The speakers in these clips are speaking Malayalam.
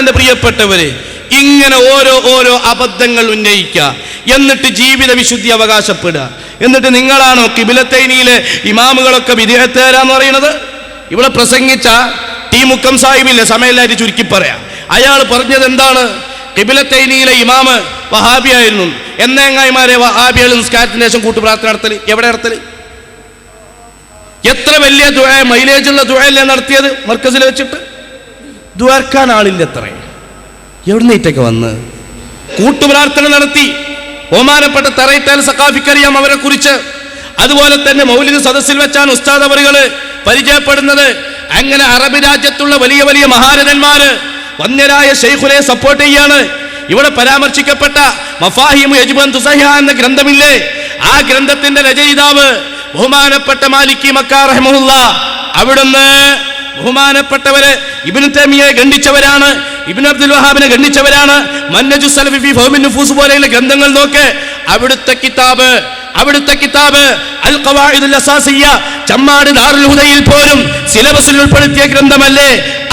എൻ്റെ പ്രിയപ്പെട്ടവരെ, ഇങ്ങനെ ഓരോ അബദ്ധങ്ങൾ ഉന്നയിക്കുക, എന്നിട്ട് ജീവിത വിശുദ്ധി അവകാശപ്പെടുക. എന്നിട്ട് നിങ്ങളാണോ ഖിബിലത്തൈനിയിലെ ഇമാമുകളൊക്കെ വിദേഹത്തേരാന്ന് പറയുന്നത്? ഇവിടെ പ്രസംഗിച്ച ടി മുക്കം സാഹിബില്ലേ, സമയമില്ലായിട്ട് ചുരുക്കി പറയാം, അയാൾ പറഞ്ഞത് എന്താണ്? ഖിബിലത്തൈനിയിലെ ഇമാമ് വഹാബിയായിരുന്നു. എന്നേങ്ങായിമാരെ വഹാബികൾ നിസ്കാരത്തിന് ശേഷം കൂട്ടുപ്രാർത്ഥന നടത്തൽ? എവിടെ നടത്തൽ? എത്ര വലിയ ദുആ, മൈലേജുള്ള ദുആയല്ലേ നടത്തിയത് മർക്കസിൽ വെച്ചിട്ട്? ദുആർക്കാൻ ആളില്ല. എത്ര എവിടെ നീറ്റൊക്കെ വന്ന് കൂട്ടുപ്രാർത്ഥന നടത്തി. ബഹുമാനപ്പെട്ട തറയിട്ടാൽ സഖാഫിക്കറിയാം അവരെ കുറിച്ച്. അതുപോലെ തന്നെ മൗലിദ് സദസ്സിൽ വെച്ചാണ് ഉസ്താദ് അവറുകള് പരിചയപ്പെടുന്നത്. അങ്ങനെ അറബ് രാജ്യത്തുള്ള വലിയ വലിയ മഹാരഥന്മാര് വന്യരായ ശൈഖുനെ സപ്പോർട്ട് ചെയ്യാണ്. ഇവിടെ പരാമർശിക്കപ്പെട്ട മഫാഹിമു യജ്ബൻ തുസഹിഹ എന്ന ഗ്രന്ഥമില്ലേ, ആ ഗ്രന്ഥത്തിന്റെ രചയിതാവ് ബഹുമാനപ്പെട്ട മാലിക്കി മക്ക റഹിമഹുല്ലാ. അവിടുന്ന് ബഹുമാനപ്പെട്ടവരെ ഇബ്നു തൈമിയ്യയെ ഖണ്ഡിച്ചവരാണ്, ഇബ്നു അബ്ദുൽ വഹാബിനെ ഖണ്ഡിച്ചവരാണ്. മന്നജു സലഫി ഫി ഫഹ്മിൻ നുഫൂസ് പോലെയുള്ള ഗ്രന്ഥങ്ങൾ നോക്ക്. അവിടുത്തെ കിതാബ് അൽ ഖവാഇദുൽ അസാസിയ്യ ചമ്മാട് ദാറുൽ ഹുദയിൽ പോലും സിലബസിൽ ഉൾപ്പെടുത്തിയ ഗ്രന്ഥമല്ലേ?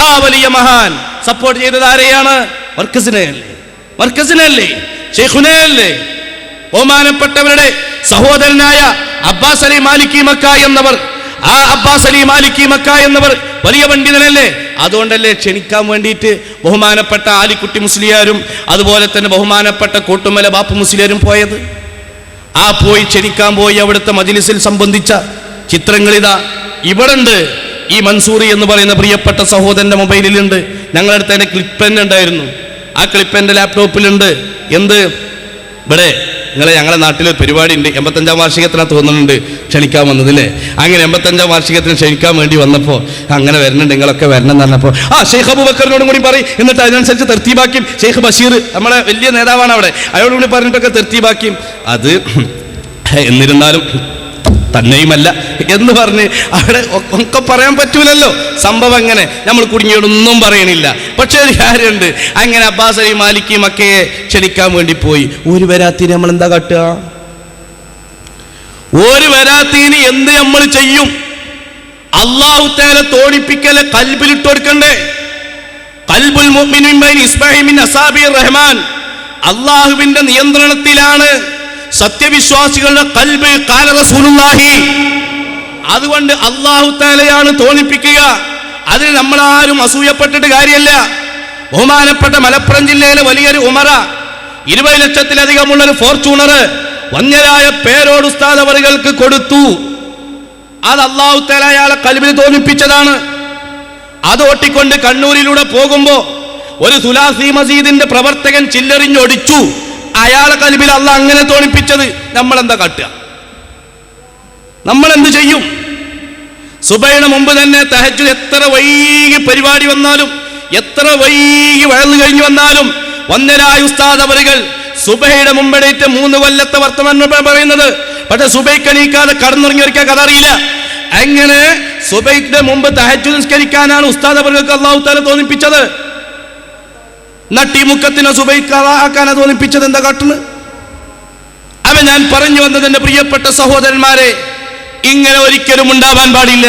ആ വലിയ മഹാൻ സപ്പോർട്ട് ചെയ്തത് ആരെയാണ്? മർക്കസിനെയല്ലേ, ശൈഖുനെയല്ലേ? ബഹുമാനപ്പെട്ടവരുടെ സഹോദരനായ അബ്ബാസ് അലി മാലിക്കി മക്ക എന്നവർ, ആ അബ്ബാസ് അലി മാലിക്കി മക്ക എന്നവർ വലിയ പണ്ഡിതനല്ലേ? അതുകൊണ്ടല്ലേ ക്ഷണിക്കാൻ വേണ്ടിയിട്ട് ബഹുമാനപ്പെട്ട ആലിക്കുട്ടി മുസ്ലിയാരും അതുപോലെ തന്നെ ബഹുമാനപ്പെട്ട കോട്ടുമല ബാപ്പു മുസ്ലിയാരും പോയത്. ആ ക്ഷണിക്കാൻ പോയി അവിടുത്തെ മജ്ലിസിൽ സംബന്ധിച്ച ചിത്രങ്ങൾ ഇതാ ഇവിടെ ഉണ്ട്. ഈ മൻസൂറി എന്ന് പറയുന്ന പ്രിയപ്പെട്ട സഹോദരന്റെ മൊബൈലിലുണ്ട്. ഞങ്ങളുടെ അടുത്ത് തന്നെ ക്ലിപ്പ് തന്നെ ഉണ്ടായിരുന്നു. ആ ക്ലിപ്പ് എൻ്റെ ലാപ്ടോപ്പിലുണ്ട്. എന്ത് ഇവിടെ ഞങ്ങളുടെ നാട്ടിലൊരു പരിപാടി ഉണ്ട്, 85ാം വാർഷികത്തിനാണ് തോന്നുന്നുണ്ട് ക്ഷണിക്കാൻ വന്നതില്ലേ. അങ്ങനെ 85ാം വാർഷികത്തിന് ക്ഷണിക്കാൻ വേണ്ടി വന്നപ്പോൾ അങ്ങനെ വരുന്നുണ്ട്, നിങ്ങളൊക്കെ വരണം എന്ന് പറഞ്ഞപ്പോൾ ഷെയ്ഖ് അബൂബക്കറിനോടും കൂടി പറയും. എന്നിട്ട് അതിനനുസരിച്ച് തെർത്തീബാക്കിയും ഷെയ്ഖ് ബഷീർ നമ്മുടെ വലിയ നേതാവാണ് അവിടെ, അയാളോട് കൂടി പറഞ്ഞിട്ടൊക്കെ തെർത്തീബാക്കിയും. അത് എന്നിരുന്നാലും തന്നെയുമല്ല എന്ന് പറഞ്ഞ് അവിടെ ഒക്കെ പറയാൻ പറ്റൂലല്ലോ. സംഭവം അങ്ങനെ നമ്മൾ കുടുങ്ങിയോടൊന്നും പറയണില്ല. പക്ഷെ ഒരു കാര്യമുണ്ട്, അങ്ങനെ അബ്ബാസ് അലി മാലിക്കി മക്കയെ ക്ഷണിക്കാൻ വേണ്ടി പോയി. ഒരു വരാത്തിന് നമ്മൾ എന്താ കാട്ടുക? ഒരു വരാത്തിന് എന്ത് നമ്മൾ ചെയ്യും? അല്ലാഹു തആല തോണിപ്പിക്കലെ കൽബിലിട്ട് കൊടുക്കണ്ടേ? ഖൽബുൽ മുഅ്മിനി ബൈന ഇസ്ബഅി മിൻ അസാബിർ റഹ്മാൻ, അല്ലാഹുവിന്റെ നിയന്ത്രണത്തിലാണ് സത്യവിശ്വാസികളുടെ ഖൽബ്. ഖാല റസൂലുള്ളാഹി. അതുകൊണ്ട് അല്ലാഹു തആലയാണ് തോന്നിപ്പിക്കുക. അതിന് നമ്മളാരും അസൂയപ്പെട്ടിട്ട് കാര്യമല്ല. ബഹുമാനപ്പെട്ട മലപ്പുറം ജില്ലയിലെ വലിയൊരു ഉമറ, 20 ലക്ഷത്തിലധികമുള്ളൊരു ഫോർച്യൂണർ വന്യരായ പേരോട് ഉസ്താദ് അവറുകൾക്ക് കൊടുത്തു. അത് അല്ലാഹു തആല അയാളെ ഖൽബിൽ തോന്നിപ്പിച്ചതാണ്. അത് ഓട്ടിക്കൊണ്ട് കണ്ണൂരിലൂടെ പോകുമ്പോ ഒരു സുലാസി മസീദിന്റെ പ്രവർത്തകൻ ചില്ലെറിഞ്ഞൊടിച്ചു. അയാളെ ഖൽബിൽ അല്ലാഹ് അങ്ങനെ തോന്നിപ്പിച്ചത്. നമ്മളെന്താ കാട്ടുക? നമ്മളെന്ത് ചെയ്യും? സുബഹിന് മുമ്പ് തന്നെ തഹജ്ജുദ് എത്ര വൈകി പരിപാടി വന്നാലും, എത്ര വൈകി വഴന്നു കഴിഞ്ഞു വന്നാലും വന്യരായ ഉസ്താദ് അവറുകൾ സുബഹിയുടെ മുമ്പെടേറ്റ് 3 കൊല്ലത്തെ വർത്തമാനം പറയുന്നത്. പക്ഷെ സുബഹിക്ക് എണീക്കാതെ കടന്നുറങ്ങിയൊരിക്കാൻ കഥ അറിയില്ല. അങ്ങനെ സുബഹിയുടെ മുമ്പ് തഹജ്ജുദ് നിസ്കരിക്കാനാണ് ഉസ്താദ് അവറുകൾക്ക് അല്ലാഹു തആല തോന്നിപ്പിച്ചത്. നട്ടിമുക്കത്തിനെ സുബഹിക്കാക്കാനാ തോന്നിപ്പിച്ചത്. എന്താ കാട്ടുന്നത്? അവൻ ഞാൻ പറഞ്ഞു വന്നത്, എന്റെ പ്രിയപ്പെട്ട സഹോദരന്മാരെ, ഇങ്ങനെ ഒരിക്കലും ഉണ്ടാവാൻ പാടില്ല.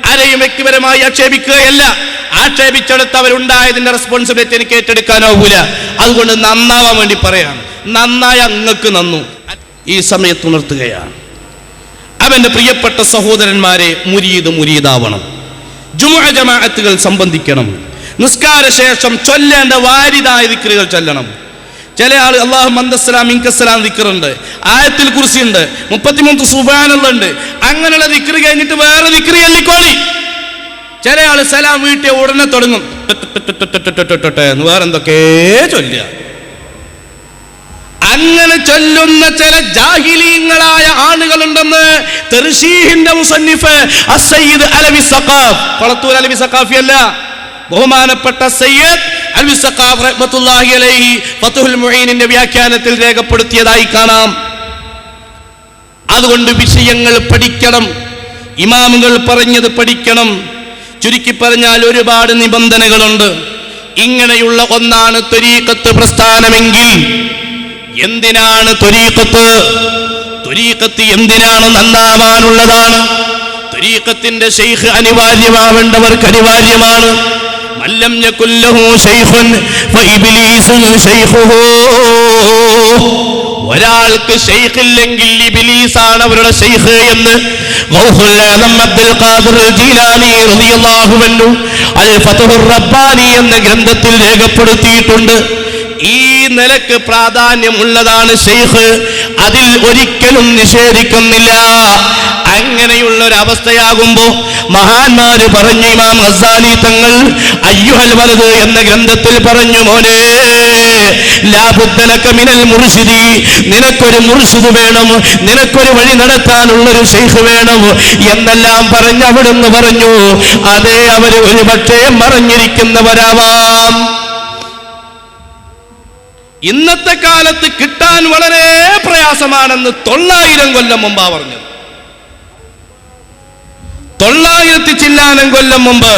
ആരെയും വ്യക്തിപരമായി ആക്ഷേപിക്കുകയല്ല. ആക്ഷേപിച്ചെടുത്ത് അവരുണ്ടായതിന്റെ റെസ്പോൺസിബിലിറ്റി എനിക്ക് ഏറ്റെടുക്കാനാവൂല. അതുകൊണ്ട് നന്നാവാൻ വേണ്ടി പറയാം. നന്നായ അങ്ങക്ക് നന്നു ഈ സമയത്ത് ഉണർത്തുകയാണ്. അവന്റെ പ്രിയപ്പെട്ട സഹോദരന്മാരെ, മുരീദാവണം. ജുമുഅ ജമാഅത്തുകൾ സംബന്ധിക്കണം. നിസ്കാര ശേഷം ചൊല്ലേണ്ട വാരിദായ ദിക്റുകൾ ചൊല്ലണം. ചില ആൾ അല്ലാഹുമ്മ അന്തസ്സലാം മിൻകസ്സലാം ദിക്റുണ്ട്, ആയത്തുൽ കുർസി ഉണ്ട്, 33 സുബ്ഹാനല്ലാഹ് ഉണ്ട്. അങ്ങനെയുള്ള ദിക്റ് കഴിഞ്ഞിട്ട് വേറെ ദിക്റ് ചൊല്ലിക്കോളി. ചില ആൾ സലാം വീട്ടിയ ഉടനെ തുടങ്ങും വേറെ എന്തൊക്കെ ചൊല്ലുക. അങ്ങനെ ചൊല്ലുന്ന ചില ജാഹിലീങ്ങളായ ആളുകളുണ്ടെന്ന് തർശീഹിന്റെ മുസന്നിഫ് അസ്സയ്യിദ് അലവി സഖാഫ്, കളത്തൂർ അലവി സഖാഫി അല്ല, ബഹുമാനപ്പെട്ട സയ്യിദ് അൽവി സഖാഫ് റഹ്മത്തുള്ളാഹി അലൈഹി ഫത്ഹുൽ മുഈനിന്റെ വ്യാഖ്യാനത്തിൽ രേഖപ്പെടുത്തിയതായി കാണാം. അതുകൊണ്ട് വിഷയങ്ങൾ പഠിക്കണം, ഇമാമുകൾ പറഞ്ഞത് പഠിക്കണം. ചുരുക്കി പറഞ്ഞാൽ ഒരുപാട് നിബന്ധനകളുണ്ട്. ഇങ്ങനെയുള്ള ഒന്നാണ് ത്വരീഖത്ത് പ്രസ്ഥാനമെങ്കിൽ എന്തിനാണ് ത്വരീഖത്ത്? ത്വരീഖത്ത് എന്തിനാണ്? നന്നാവാനുള്ളതാണ്. ത്വരീഖത്തിന്റെ ശൈഖ് അനിവാര്യമാവേണ്ടവർക്ക് അനിവാര്യമാണ്. മല്ലം യകുൽ ലഹു ശൈഖുൻ ഫഇബ്ലീസു ശൈഖുഹു. ഒരാൾക്ക് ശൈഖ് ഇല്ലെങ്കിൽ ഇബ്ലീസാണ് അവരുടെ ശൈഖ് എന്ന് ഗൗസുൽ ആദം അബ്ദുൽ ഖാദിർ ജീലാനി റളിയല്ലാഹു അൻഹു അൽ ഫത്ഹുർ റബ്ബാനി എന്ന ഗ്രന്ഥത്തിൽ രേഖപ്പെടുത്തിയിട്ടുണ്ട്. ഈ നിലക്ക് പ്രാധാന്യമുള്ളതാണ് ശൈഖ്, അതിൽ ഒരിക്കലും നിഷേധിക്കുന്നില്ല. അങ്ങനെയുള്ള ഒരു അവസ്ഥയാകുമ്പോ മഹാന്മാര് പറഞ്ഞു, ഇമാം ഗസാലി തങ്ങൾ അയ്യുഹൽ വലദ് എന്ന ഗ്രന്ഥത്തിൽ പറഞ്ഞു, മോനെ ലാബുദ്ദ ലക മിനൽ മുർശിദി, നിനക്കൊരു മുർശിദ് വേണം, നിനക്കൊരു വഴി നടത്താനുള്ളൊരു ശൈഖ് വേണം എന്നെല്ലാം പറഞ്ഞ് അവിടുന്ന് പറഞ്ഞു, അതേ അവര് ഒരു പക്ഷേ മറഞ്ഞിരിക്കുന്നവരാവാം. ഇന്നത്തെ കാലത്ത് കിട്ടാൻ വളരെ പ്രയാസമാണെന്ന് 900 കൊല്ലം മുമ്പാ പറഞ്ഞത്. 900 ചില്ലാനം കൊല്ലം മുമ്പ്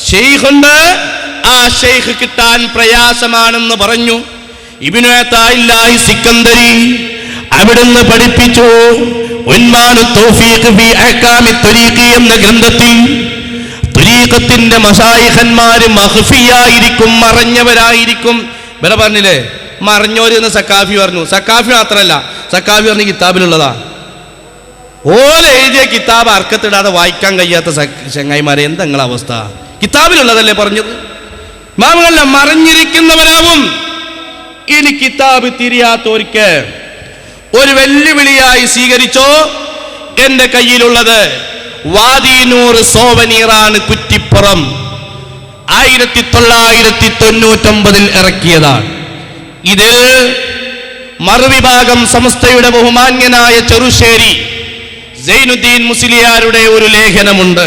ശൈഖുണ്ട്, ആ ശൈഖ് കിട്ടാൻ പ്രയാസമാണെന്ന് പറഞ്ഞു. ഇബ്നു അതാഇല്ലാഹി സിക്കന്ദരി അവിടുന്ന് പഠിപ്പിച്ചു. ഉൻവാനു തൗഫീഖ് ഫി അഹ്കാമി ത്വരീഖ് എന്ന ഗ്രന്ഥത്തിൽ ത്വരീഖത്തിന്റെ മശായിഖന്മാര് മഖ്ഫിയായിരിക്കും, മറഞ്ഞവരായിരിക്കും. വില പറഞ്ഞില്ലേ, മറിഞ്ഞോര് എന്ന് സക്കാഫി പറഞ്ഞു. സക്കാഫി മാത്രമല്ല, സക്കാഫി പറഞ്ഞ കിതാബിലുള്ളതാ. ഓല എഴുതിയ കിതാബ് അർക്കത്തിടാതെ വായിക്കാൻ കഴിയാത്ത ചങ്ങായിമാരെ എന്താ നിങ്ങളെ അവസ്ഥ? കിതാബിലുള്ളതല്ലേ പറഞ്ഞത്. മാമല്ല മറിഞ്ഞിരിക്കുന്നവരാവും. ഇനി കിതാബ് തിരിയാത്തോർക്ക് ഒരു വെല്ലുവിളിയായി സ്വീകരിച്ചോ. എന്റെ കയ്യിലുള്ളത് വാദിനൂർ സോവനീറാണ്, കുറ്റിപ്പുറം 1999 ഇറക്കിയതാണ്. ഇതിൽ മറുവിഭാഗം സംസ്ഥയുടെ ബഹുമാന്യനായ ചെറുശ്ശേരി സൈനുദ്ദീൻ മുസ്ലിയാരുടെ ഒരു ലേഖനമുണ്ട്.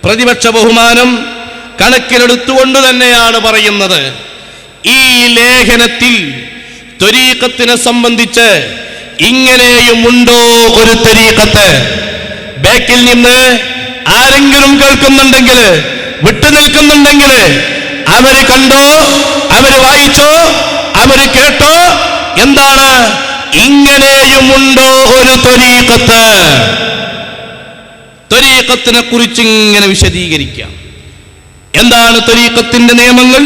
പ്രതിപക്ഷ ബഹുമാനം കണക്കിലെടുത്തുകൊണ്ട് തന്നെയാണ് പറയുന്നത്. ഈ ലേഖനത്തിൽ ത്വരീഖത്തിനെ സംബന്ധിച്ച് ഇങ്ങനെയുമുണ്ടോ ഒരു ത്വരീഖത്ത്? ബാക്കിൽ നിന്ന് ആരെങ്കിലും കേൾക്കുന്നുണ്ടെങ്കിൽ, വിട്ടുനിൽക്കുന്നുണ്ടെങ്കിൽ അവര് കണ്ടോ, അവര് വായിച്ചോ, അവര് കേട്ടോ? എന്താണ് ഇങ്ങനെയുമുണ്ടോ ഒരു ത്വരീഖത്ത്? ത്വരീഖത്തിനെ കുറിച്ച് ഇങ്ങനെ വിശദീകരിക്കാം. എന്താണ് ത്വരീഖത്തിന്റെ നിയമങ്ങൾ?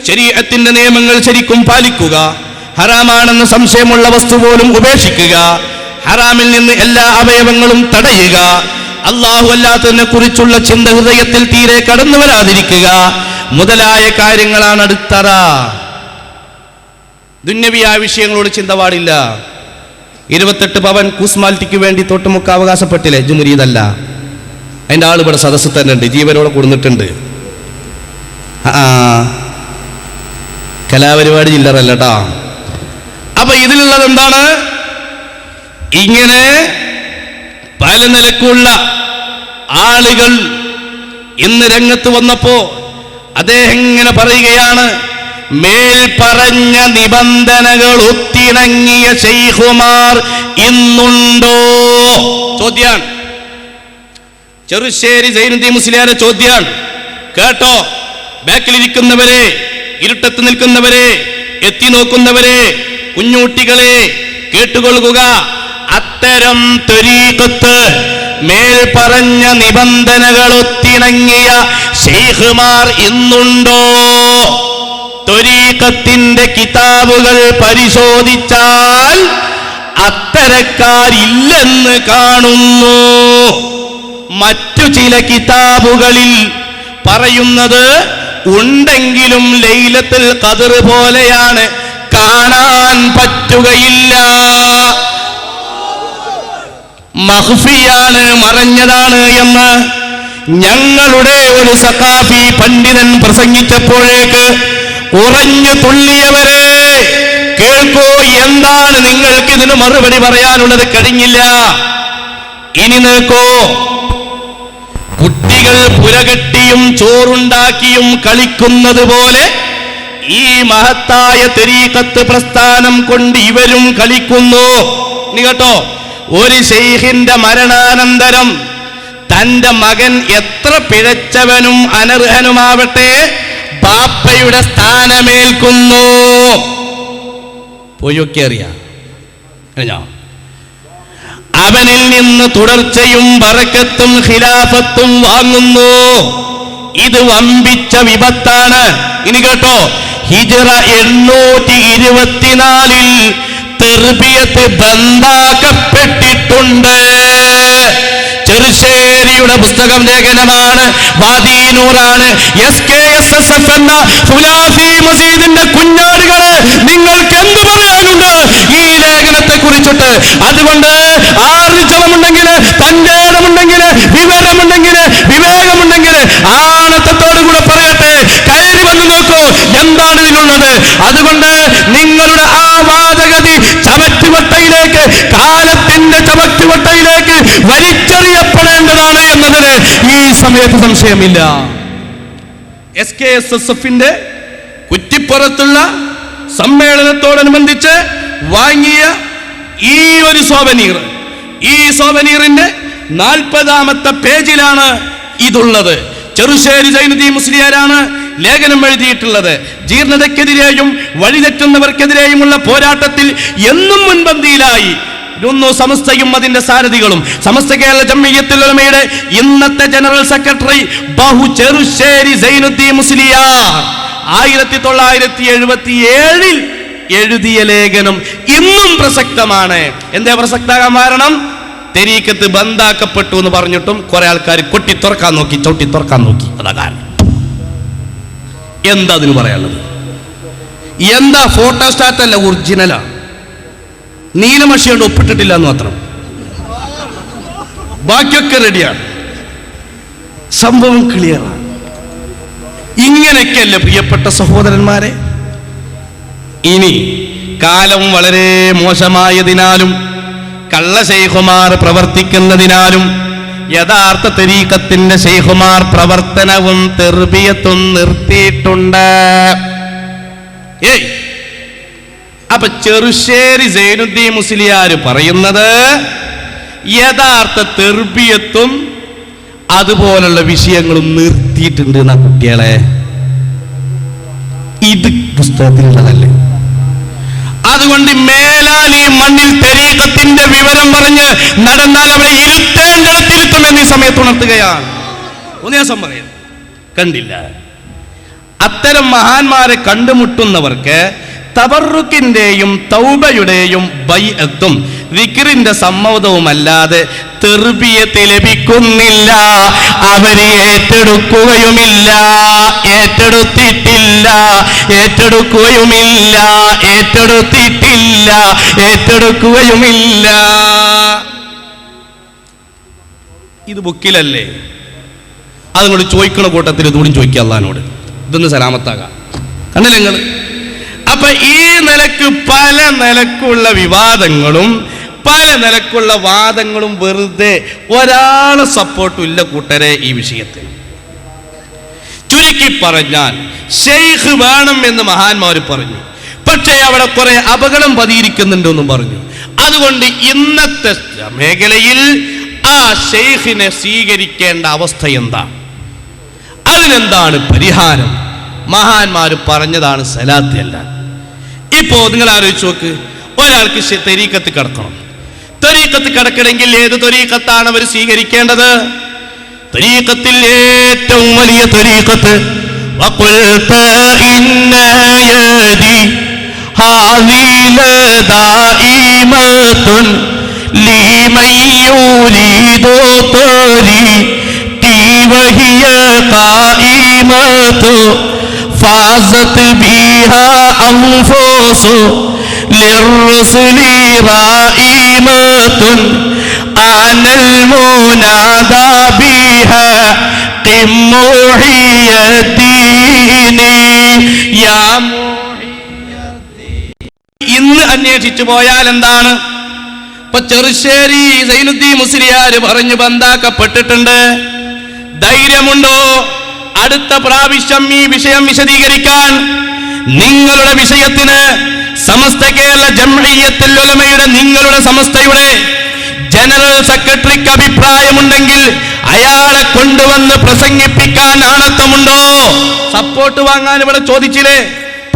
ശരീഅത്തിന്റെ നിയമങ്ങൾ ശരിക്കും പാലിക്കുക, ഹറാമാണെന്ന് സംശയമുള്ള വസ്തു പോലും ഉപേക്ഷിക്കുക, ഹറാമിൽ നിന്ന് എല്ലാ അവയവങ്ങളും തടയുക, അല്ലാഹു അല്ലാത്തതിനെ കുറിച്ചുള്ള ചിന്ത ഹൃദയത്തിൽ തീരെ കടന്നു വരാതിരിക്കുക മുതലായ കാര്യങ്ങളാണ് അടിത്തറ. ദുന്യവിയായ വിഷയങ്ങളോട് ചിന്ത പാടില്ല. 28 പവൻ കൂസ്മാലിറ്റിക്ക് വേണ്ടി തൊട്ടുമുക്ക അവകാശപ്പെട്ടില്ലേ? ജുമുരീദല്ല, അതിൻ്റെ ആൾ ഇവിടെ സദസ്സിൽ തന്നെ ഉണ്ട്, ജീവനോടെ കൊടുത്തിട്ടുണ്ട്. കലാപരിപാടി ചില്ലറല്ല കേട്ടോ. അപ്പൊ ഇതിലുള്ളത് എന്താണ്? ഇങ്ങനെ പല നിലക്കുള്ള ആളുകൾ ഇന്ന് രംഗത്ത് വന്നപ്പോ അദ്ദേഹം ഇങ്ങനെ പറയുകയാണ്, മേൽ പറഞ്ഞ നിബന്ധനകൾ ഒത്തിണങ്ങിയ ശൈഖുമാർ ഇന്നുണ്ടോ? ചോദ്യാണ്. ചെറുശ്ശേരി സൈനുദ്ദീൻ മുസ്ലിയാരുടെ ചോദ്യാണ്. കേട്ടോ, ബാക്കിലിരിക്കുന്നവരെ, ഇരുട്ടത്ത് നിൽക്കുന്നവരെ, എത്തി നോക്കുന്നവരെ, കുഞ്ഞുകുട്ടികളെ കേട്ടുകൊള്ളുക. അത്തരം ത്വരീഖത്ത് മേൽ പറഞ്ഞ നിബന്ധനകൾ ഒത്തിണങ്ങിയ ശൈഖുമാർ ഇന്നുണ്ടോ? ത്വരീഖത്തിന്റെ കിതാബുകൾ പരിശോധിച്ചാൽ അത്തരക്കാരില്ലെന്ന് കാണുന്നു. മറ്റു ചില കിതാബുകളിൽ പറയുന്നത് ഉണ്ടെങ്കിലും ലൈലത്തുൽ ഖദ്ർ പോലെയാണ്, കാണാൻ പറ്റുകയില്ല, മഖ്ഫിയാണ്, മറഞ്ഞതാണ് എന്ന് ഞങ്ങളുടെ ഒരു സഖാഫി പണ്ഡിതൻ പ്രസംഗിച്ചപ്പോഴേക്ക് ഉറഞ്ഞു തുള്ളിയവരെ കേൾക്കൂ, എന്താണ് നിങ്ങൾക്ക് ഇതിന് മറുപടി പറയാനുള്ളത്? കഴിഞ്ഞില്ല. ഇനി നോക്കൂ, കുട്ടികൾ പുരകെട്ടിയും ചോറുണ്ടാക്കിയും കളിക്കുന്നത് പോലെ ഈ മഹത്തായ ത്വരീഖത്ത് പ്രസ്ഥാനം കൊണ്ട് ഇവരും കളിക്കുന്നു. നീ കേട്ടോ, ഒരു ശൈഖിന്റെ മരണാനന്തരം തന്റെ മകൻ എത്ര പിഴച്ചവനും അനർഹനുമാവട്ടെ ബാപ്പയുടെ സ്ഥാനമേൽക്കുന്നു. പോയൊക്കെ അറിയാം. അവനിൽ നിന്ന് തുടർച്ചയും ബറക്കത്തും ഖിലാഫത്തും വാങ്ങുന്നു. ഇത് വമ്പിച്ച വിപത്താണ്. ഇനി കേട്ടോ, ഹിജ്റ 824 തെർബിയത്ത് ബന്ധാക്കപ്പെട്ടിട്ടുണ്ട്. ചെറുശ്ശേരിയുടെ പുസ്തകം ലേഖനമാണ്, വാദീനൂറാണ്. SKSSF എന്ന ഖുലാഫി മസീദിന്റെ കുഞ്ഞാടുകളെ നിങ്ങൾക്ക് എന്ത് പറയാനുണ്ട് ഈ ലേഖനത്തെ കുറിച്ചിട്ട്? അതുകൊണ്ട് ആർജവമുണ്ടെങ്കിൽ, തന്റെ ഇടമുണ്ടെങ്കിൽ, വിവരമുണ്ടെങ്കിൽ, വിവേകമുണ്ടെങ്കിൽ ആണത്തത്തോടുകൂടെ പറയട്ടെ, കയറി വന്ന് നോക്കൂ എന്താണ് ഇതിനുള്ളത്. അതുകൊണ്ട് നിങ്ങളുടെ ആ വാദഗതി ചവറ്റുകൊട്ടയിലേക്ക്, കാലത്തിന്റെ ചവറ്റുകൊട്ടയിലേക്ക് വലിച്ചെറിയപ്പെടേണ്ടതാണ് എന്നതിന് ഈ സമയത്ത് സംശയമില്ല. SKSSF-ന്റെ കുറ്റിപ്പുറത്തുള്ള സമ്മേളനത്തോടനുബന്ധിച്ച് വാങ്ങിയ ഈ ഒരു സോവനീർ, ഈ സോവനീറിന്റെ 40ാമത്തെ പേജിലാണ് ഇതുള്ളത്. ചെറുശ്ശേരി സൈനുദ്ദീൻ മുസ്ലിയാരാണ് ലേഖനം എഴുതിയിട്ടുള്ളത്. ജീർണതയ്ക്കെതിരെയും വഴിതെറ്റുന്നവർക്കെതിരെയുമുള്ള പോരാട്ടത്തിൽ എന്നും മുൻപന്തിയിലായി സമസ്തയും അതിന്റെ സാരഥികളും. സമസ്ത കേരള ജംഇയ്യത്തുൽ ഉലമയുടെ ഇന്നത്തെ ജനറൽ സെക്രട്ടറി ചെറുശ്ശേരി സൈനുദ്ദീൻ മുസ്ലിയാർ 1977 എഴുതിയ ലേഖനം ഇന്നും പ്രസക്തമാണ്. എന്താ പ്രസക്താകാൻ കാരണം? തെരീക്കത്ത് ബന്ധാക്കപ്പെട്ടു എന്ന് പറഞ്ഞിട്ടും കുറെ ആൾക്കാർ കൊട്ടി തുറക്കാൻ നോക്കി, ചവിട്ടി തുറക്കാൻ നോക്കി. അതാ കാരണം. എന്താ അതിന് പറയാനുള്ളത്? എന്താ ഫോട്ടോസ്റ്റാറ്റ് അല്ല, ഒറിജിനലാ. നീലമഷി കൊണ്ട് ഒപ്പിട്ടിട്ടില്ല എന്ന് മാത്രം, ബാക്കിയൊക്കെ റെഡിയാണ്. സംഭവം ക്ലിയറാണ്. ഇങ്ങനെയൊക്കെയല്ലേ പ്രിയപ്പെട്ട സഹോദരന്മാരെ? ഇനി കാലം വളരെ മോശമായതിനാലും കള്ള ശൈഖുമാർ പ്രവർത്തിക്കുന്നതിനാലും യഥാർത്ഥ തരീഖത്തിന്റെ ശൈഖുമാർ പ്രവർത്തനവും തെർബിയത്തും നിർത്തിയിട്ടുണ്ട്. അപ്പൊ ചെറുശ്ശേരി സൈനുദ്ദീൻ മുസ്ലിയാർ പറയുന്നത് യഥാർത്ഥ തെർബിയത്തും അതുപോലുള്ള വിഷയങ്ങളും നിർത്തിയിട്ടുണ്ട് എന്നാ കുട്ടികളെ. ഇത് പുസ്തകത്തിലുള്ളതല്ലേ? അതുകൊണ്ട് മേലാൽ ഈ മണ്ണിൽ തരീഖത്തിന്റെ വിവരം പറഞ്ഞ് നടന്നാൽ അവരെ ഇരുത്തേണ്ടിടത്തിരുത്തുമെന്ന് ഈ സമയത്ത് ഉണർത്തുകയാണ്. ഉന്യാസം പറയാം, കണ്ടില്ല. അത്തരം മഹാന്മാരെ കണ്ടുമുട്ടുന്നവർക്ക് തബറുക്കിന്റെയും തൗബയുടെയും ബൈഅത്തും ദിക്റിന്റെ സമ്മതവുമല്ലാതെ തെർബിയത്ത് ലഭിക്കുന്നില്ല. അവര് ഏറ്റെടുക്കുകയുമില്ല, ഏറ്റെടുത്തിട്ടില്ല, ഏറ്റെടുക്കുകയുമില്ല, ഏറ്റെടുത്തിട്ടില്ല, ഏറ്റെടുക്കുകയുമില്ല. ഇത് ബുക്കിലല്ലേ? അതുകൊണ്ട് ചോദിക്കണ കൂട്ടത്തിൽ ഇതുകൂടി ചോദിക്കുക അള്ളാഹിനോട്. ഇതൊന്ന് സലാമത്താകാം. കണ്ടില്ല നിങ്ങൾ? അപ്പൊ ഈ നിലക്ക് പല നിലക്കുള്ള വിവാദങ്ങളും പല നിലക്കുള്ള വാദങ്ങളും വെറുതെ ഒരാളെ സപ്പോർട്ടും ഇല്ല കൂട്ടരെ ഈ വിഷയത്തിൽ. ചുരുക്കി പറഞ്ഞാൽ ശൈഖ് വേണം എന്ന് മഹാന്മാർ പറഞ്ഞു, പക്ഷേ അവിടെ കുറെ അപകടം പതിയിരിക്കുന്നുണ്ടെന്നും പറഞ്ഞു. അതുകൊണ്ട് ഇന്നത്തെ മേഖലയിൽ ആ ശൈഖിനെ സ്വീകരിക്കേണ്ട അവസ്ഥ എന്താ? അതിനെന്താണ് പരിഹാരം? മഹാന്മാർ പറഞ്ഞതാണ് സലാത്ത് അല്ല. ഇപ്പോ നിങ്ങൾ ആലോചിച്ച് നോക്ക്, ഒരാൾക്ക് തരീഖത്ത് കിടക്കണം. തരീഖത്ത് കിടക്കണമെങ്കിൽ ഏത് തരീഖത്താണ് അവർ സ്വീകരിക്കേണ്ടത്? തരീഖത്തിൽ ഏറ്റവും വലിയ തരീഖത്ത് فازت بها أنفس للرسل رائمة أنا المنادى بها قم محي الدين يا ഇന്ന് അന്വേഷിച്ചു പോയാൽ എന്താണ്? ഇപ്പൊ ചെറുശ്ശേരി സൈനുദ്ദീൻ മുസ്ലിയാർ പറഞ്ഞു ബന്ധാക്കപ്പെട്ടിട്ടുണ്ട്. ധൈര്യമുണ്ടോ അടുത്ത പ്രാവശ്യം ഈ വിഷയം വിശദീകരിക്കാൻ? നിങ്ങളുടെ വിഷയത്തിന് സമസ്ത കേരള ജംഇയ്യത്തുൽ ഉലമയുടെ, നിങ്ങളുടെ സമസ്തയുടെ ജനറൽ സെക്രട്ടറിക്ക് അഭിപ്രായമുണ്ടെങ്കിൽ അയാളെ കൊണ്ടുവന്ന് പ്രസംഗിപ്പിക്കാൻ ആണത്തമുണ്ടോ? സപ്പോർട്ട് വാങ്ങാൻ ഇവിടെ ചോദിച്ചില്ലേ,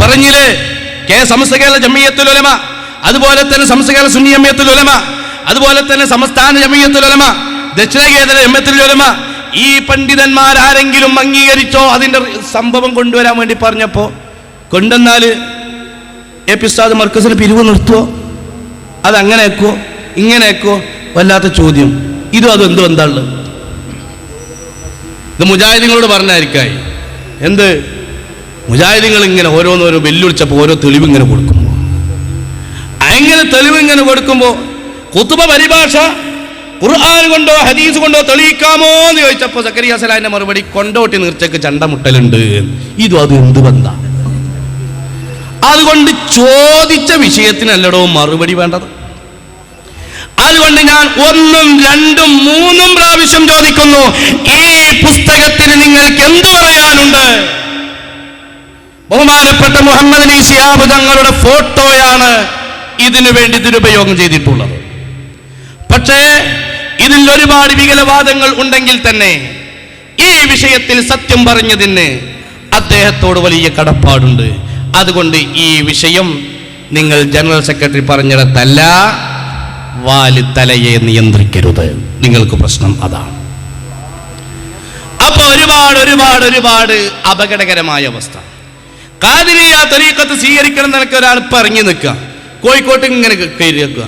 പറഞ്ഞില്ലേ? സമസ്ത കേരള ജംഇയ്യത്തുൽ ഉലമ, അതുപോലെ തന്നെ സമസ്ത കേരള സുന്നി ജംഇയ്യത്തുൽ ഉലമ, അതുപോലെ തന്നെ സംസ്ഥാന ജംഇയ്യത്തുൽ ഉലമ, ദക്ഷിണ കേന്ദ്ര ജംഇയ്യത്തുൽ ഉലമ, ഈ പണ്ഡിതന്മാരാരെങ്കിലും അംഗീകരിച്ചോ? അതിന്റെ സംഭവം കൊണ്ടുവരാൻ വേണ്ടി പറഞ്ഞപ്പോ കൊണ്ടെന്നാല് ഉസ്താദ് മർക്കസിന് പിരിവ് നിർത്തുവോ? അത് അങ്ങനെ ആക്കുവോ ഇങ്ങനെ ആക്കുവോ? വല്ലാത്ത ചോദ്യം. ഇതും അതും എന്തോ എന്താണുള്ളത്? ഇത് മുജാഹിദീങ്ങളോട് പറഞ്ഞായിരിക്കായി. എന്ത് മുജാഹിദീങ്ങൾ ഇങ്ങനെ ഓരോന്നോരോ വെല്ലുവിളിച്ചപ്പോൾ ഓരോ തെളിവ് ഇങ്ങനെ കൊടുക്കുമ്പോൾ, അങ്ങനെ തെളിവ് ഇങ്ങനെ കൊടുക്കുമ്പോൾ ഖുതുബ പരിഭാഷ ഖുർആൻ കൊണ്ടോ ഹദീസ് കൊണ്ടോ തെളിയിക്കാമോ എന്ന് ചോദിച്ചപ്പോൾ സക്കരിയ സലാഹിന്റെ മറുപടി കൊണ്ടോട്ടി നീർച്ചക്ക് ചണ്ടമുട്ടലുണ്ട്. ഇതും അത് എന്ത് ബന്ധാ? അതുകൊണ്ട് ചോദിച്ച വിഷയത്തിനല്ലടോ മറുപടി വേണ്ടത്. അതുകൊണ്ട് ഞാൻ 1, 2, 3 പ്രാവശ്യം ചോദിക്കുന്നു, ഈ പുസ്തകത്തിന് നിങ്ങൾക്ക് എന്ത് പറയാനുണ്ട്? ബഹുമാനപ്പെട്ട മുഹമ്മദ് അലി ശിഹാബ് തങ്ങളുടെ ഫോട്ടോയാണ് ഇതിനു വേണ്ടി ദുരുപയോഗം ചെയ്തിട്ടുള്ളത്. പക്ഷേ ഇതിൽ ഒരുപാട് വികലവാദങ്ങൾ ഉണ്ടെങ്കിൽ തന്നെ ഈ വിഷയത്തിൽ സത്യം പറഞ്ഞതിന് അദ്ദേഹത്തോട് വലിയ കടപ്പാടുണ്ട്. അതുകൊണ്ട് ഈ വിഷയം നിങ്ങൾ ജനറൽ സെക്രട്ടറി പറഞ്ഞിടത്തല്ല, വാലിത്തലയെ നിയന്ത്രിക്കരുത്. നിങ്ങൾക്ക് പ്രശ്നം അതാണ്. അപ്പൊ ഒരുപാട് അപകടകരമായ അവസ്ഥ. ഖാദിരിയ തരീഖത്ത് സ്വീകരിക്കണം എന്നൊക്കെ ഒരാൾ പറഞ്ഞു നിൽക്കുക, കോഴിക്കോട്ട് ഇങ്ങനെ കയറി വെക്കുക,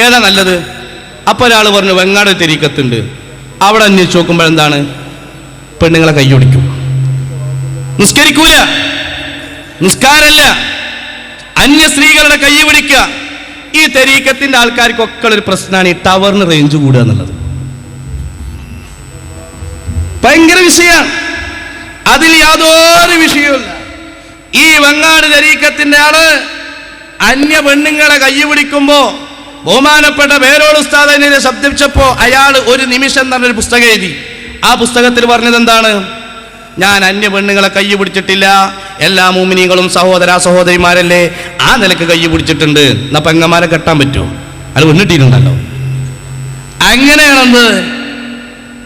ഏതാ നല്ലത്? അപ്പൊ ഒരാൾ പറഞ്ഞു വെങ്ങാട് തരീഖത്തുണ്ട്. അവിടെ അന്വേഷിച്ച് നോക്കുമ്പോൾ എന്താണ്? പെണ്ണുങ്ങളെ കൈയൊടിക്കും, നിസ്കരിക്കൂല, നിസ്കാരല്ല, അന്യ സ്ത്രീകളുടെ കൈ പിടിക്കുക. ഈ തരീഖത്തിന്റെ ആൾക്കാർക്കൊക്കെ ഒരു പ്രശ്നമാണ് ഈ ടവറിന് റേഞ്ച് കൂടുക എന്നുള്ളത്. ഭയങ്കര വിഷയമാണ്. അതിൽ യാതൊരു വിഷയവുമില്ല. ഈ വെങ്ങാട് തരീഖത്തിന്റെ ആള് അന്യ പെണ്ണുങ്ങളെ കൈ പിടിക്കുമ്പോ ബഹുമാനപ്പെട്ട പേരോട് ഉസ്താദ് അതിനെ ശബ്ദിച്ചപ്പോ അയാൾ ഒരു നിമിഷം എന്നൊരു പുസ്തകം എഴുതി. ആ പുസ്തകത്തിൽ പറഞ്ഞത് എന്താണ്? ഞാൻ അന്യ പെണ്ണുങ്ങളെ കൈ പിടിച്ചിട്ടില്ല, എല്ലാ മുഅ്മിനീങ്ങളും സഹോദര സഹോദരിമാരല്ലേ, ആ നിലക്ക് കൈ പിടിച്ചിട്ടുണ്ട്. എന്നാ പെങ്ങന്മാരെ കെട്ടാൻ പറ്റുമോ? അത് പെണ്ണിട്ടിട്ടുണ്ടല്ലോ. അങ്ങനെയാണെന്ന്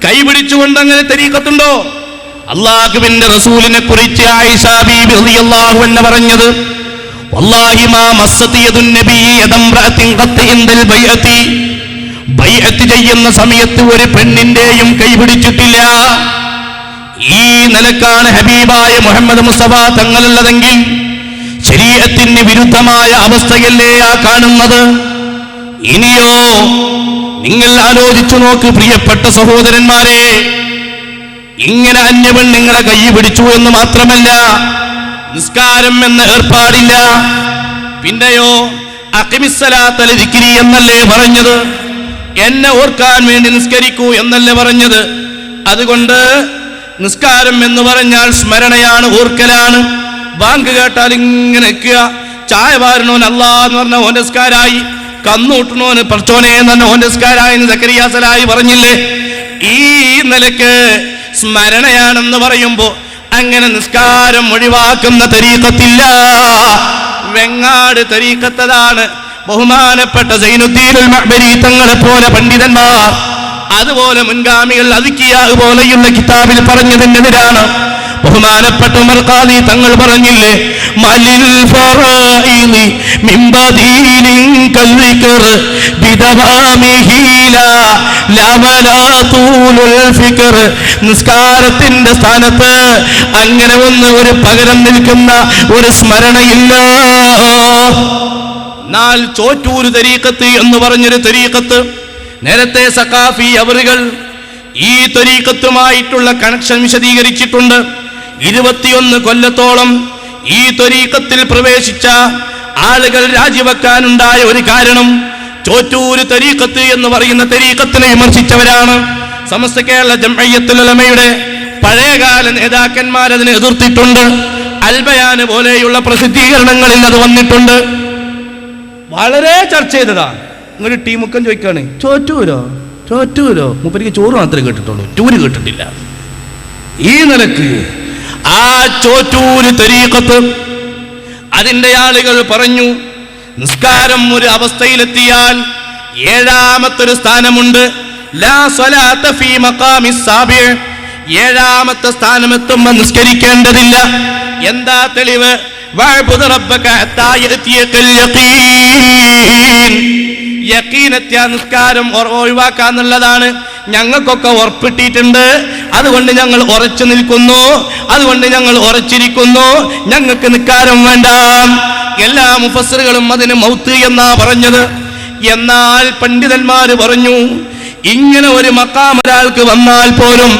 കൈ പിടിച്ചുകൊണ്ട് അങ്ങനെ തരീഖത്തുണ്ടോ? അല്ലാഹുവിന്റെ റസൂലിനെ കുറിച്ച് ആയിഷ ബീബി റളിയല്ലാഹു അൻഹ പറഞ്ഞത്, വല്ലാഹി മാ മസ്സതി യദുൻ നബി യദംറഅത്തിൻ ഖത്ത് ഇൻദൽ ബൈഅത്തി, ബൈഅത്ത് ചെയ്യുന്ന സമയത്ത് ഒരു പെണ്ണിന്റെയും കൈ പിടിച്ചിട്ടില്ല. ഈ നിലക്കാണ് ഹബീബായ മുഹമ്മദ് മുസ്തഫ തങ്ങളുള്ളതെങ്കിൽ ശരീഅത്തിന് വിരുദ്ധമായ അവസ്ഥയല്ലേ ആ കാണുന്നത്? ഇനിയോ നിങ്ങൾ ആലോചിച്ചു നോക്ക് പ്രിയപ്പെട്ട സഹോദരന്മാരെ, ഇങ്ങനെ അന്യപെണ്ണുങ്ങളെ കൈ പിടിച്ചു എന്ന് മാത്രമല്ല, നിസ്കാരം എന്ന ഏർപ്പാടില്ല. പിന്നെയോ അഖിമിസ്സലാത്ത ലിദ്ക്രി എന്നല്ലേ പറഞ്ഞത്? എന്നെ ഓർക്കാൻ വേണ്ടി നിസ്കരിക്കൂ എന്നല്ലേ പറഞ്ഞത്? അതുകൊണ്ട് നിസ്കാരം എന്ന് പറഞ്ഞാൽ സ്മരണയാണ്, ഓർക്കലാണ്. ബാങ്ക് കേട്ടാൽ ഇങ്ങനെ നിൽക്കുക. ചായ പാരണോൻ അല്ലാഹ് എന്ന് പറഞ്ഞ ഓന്റെ നിസ്കാരായി, കന്നൂട്ടണോന് പടച്ചോനെ എന്ന് പറഞ്ഞ ഓന്റെ നിസ്കാരായി എന്ന് സക്കരിയ സലാഹി പറഞ്ഞില്ലേ? ഈ നിലക്ക് സ്മരണയാണെന്ന് പറയുമ്പോ അങ്ങനെ നിസ്കാരം ഒഴിവാക്കുന്ന തരീഖത്തില്ല. വെങ്ങാട് തരീഖത്തതാണ്. ബഹുമാനപ്പെട്ട സൈനുദ്ദീനുൽ മഅ്ബരി തങ്ങളെ പോലെ പണ്ഡിതന്മാർ, അതുപോലെ മുൻഗാമികൾ അദ്കിയാ പോലെയുള്ള കിതാബിൽ പറഞ്ഞതിനെതിരാണ്. ബഹുമാനപ്പെട്ട ഉമർ ഖാദി തങ്ങൾ പറഞ്ഞില്ലേ, മലിൽ ഫറായിദി മിൻ ബദീലിൻ കൽവിക്ർ ബിദവാമിഹില ലമലാതുൽ ഫിക്ർ. നിസ്കാരത്തിന്റെ സ്ഥാനത്ത് അങ്ങനെ ഒരു പകരം നിൽക്കുന്ന ഒരു സ്മരണയില്ല. എന്നാൽ ചോറ്റൂർ തരീഖത്ത് എന്ന് പറഞ്ഞൊരു തരീഖത്ത്, നേരത്തെ സഖാഫി അവറുകൾ ഈ ത്വരീഖത്തുമായിട്ടുള്ള കണക്ഷൻ വിശദീകരിച്ചിട്ടുണ്ട്. 21 കൊല്ലത്തോളം ഈ ത്വരീഖത്തിൽ പ്രവേശിച്ച ആളുകൾ രാജിവെക്കാനുണ്ടായ ഒരു കാരണം ചോറ്റൂര് ത്വരീഖത്ത് എന്ന് പറയുന്ന ത്വരീഖത്തിനെ വിമർശിച്ചവരാണ്. സമസ്ത കേരള ജംഇയ്യത്തുൽ ഉലമയുടെ പഴയകാല നേതാക്കന്മാർ അതിനെ എതിർത്തിട്ടുണ്ട്. അൽബയാന് പോലെയുള്ള പ്രസിദ്ധീകരണങ്ങളിൽ അത് വന്നിട്ടുണ്ട്. വളരെ ചർച്ച ചെയ്തതാണ്. ഒരു ടീമുക്കം ചോദിക്കാണ്, ചോറ്റൂരോ മൂപ്പരിക്ക് ചോറ് മാത്രമേ കേട്ടിട്ടുള്ളൂ, ടൂര് കേട്ടിട്ടില്ല. ഈ നിലക്ക് ആ ചോറ്റൂര് തരീഖത്ത് അതിൻ്റെ ആളുകൾ പറഞ്ഞു, നിസ്കാരം ഒരു അവസ്ഥയിലെത്തിയാൽ 7ാമത്തൊരു സ്ഥാനമുണ്ട്. ലാ സ്വലാത്ത ഫീ മഖാമിസ് സാബിഅ, 7ാമത്തെ സ്ഥാനമെത്തുമ്പോൾ നിസ്കരിക്കേണ്ടതില്ല. എന്താ തെളിവ്? വഅബ്ദു റബ്ബക ഹത്താ യഅതിയകൽ യഖീൻ. യഖീനെത്തിയ നിസ്കാരം ഒഴിവാക്കാന്നുള്ളതാണ്. ഞങ്ങൾക്കൊക്കെ ഉറപ്പിട്ടിട്ടുണ്ട്, അതുകൊണ്ട് ഞങ്ങൾ ഉറച്ചു നിൽക്കുന്നു, അതുകൊണ്ട് ഞങ്ങൾ ഉറച്ചിരിക്കുന്നു, ഞങ്ങൾക്ക് നിക്കാരം വേണ്ട. എല്ലാ മുഫസ്സിറുകളും അതിന് മൗത്ത് എന്നാ പറഞ്ഞത്. എന്നാൽ പണ്ഡിതന്മാര് പറഞ്ഞു, ഇങ്ങനെ ഒരു മഖാം ഒരാൾക്ക് വന്നാൽ പോലും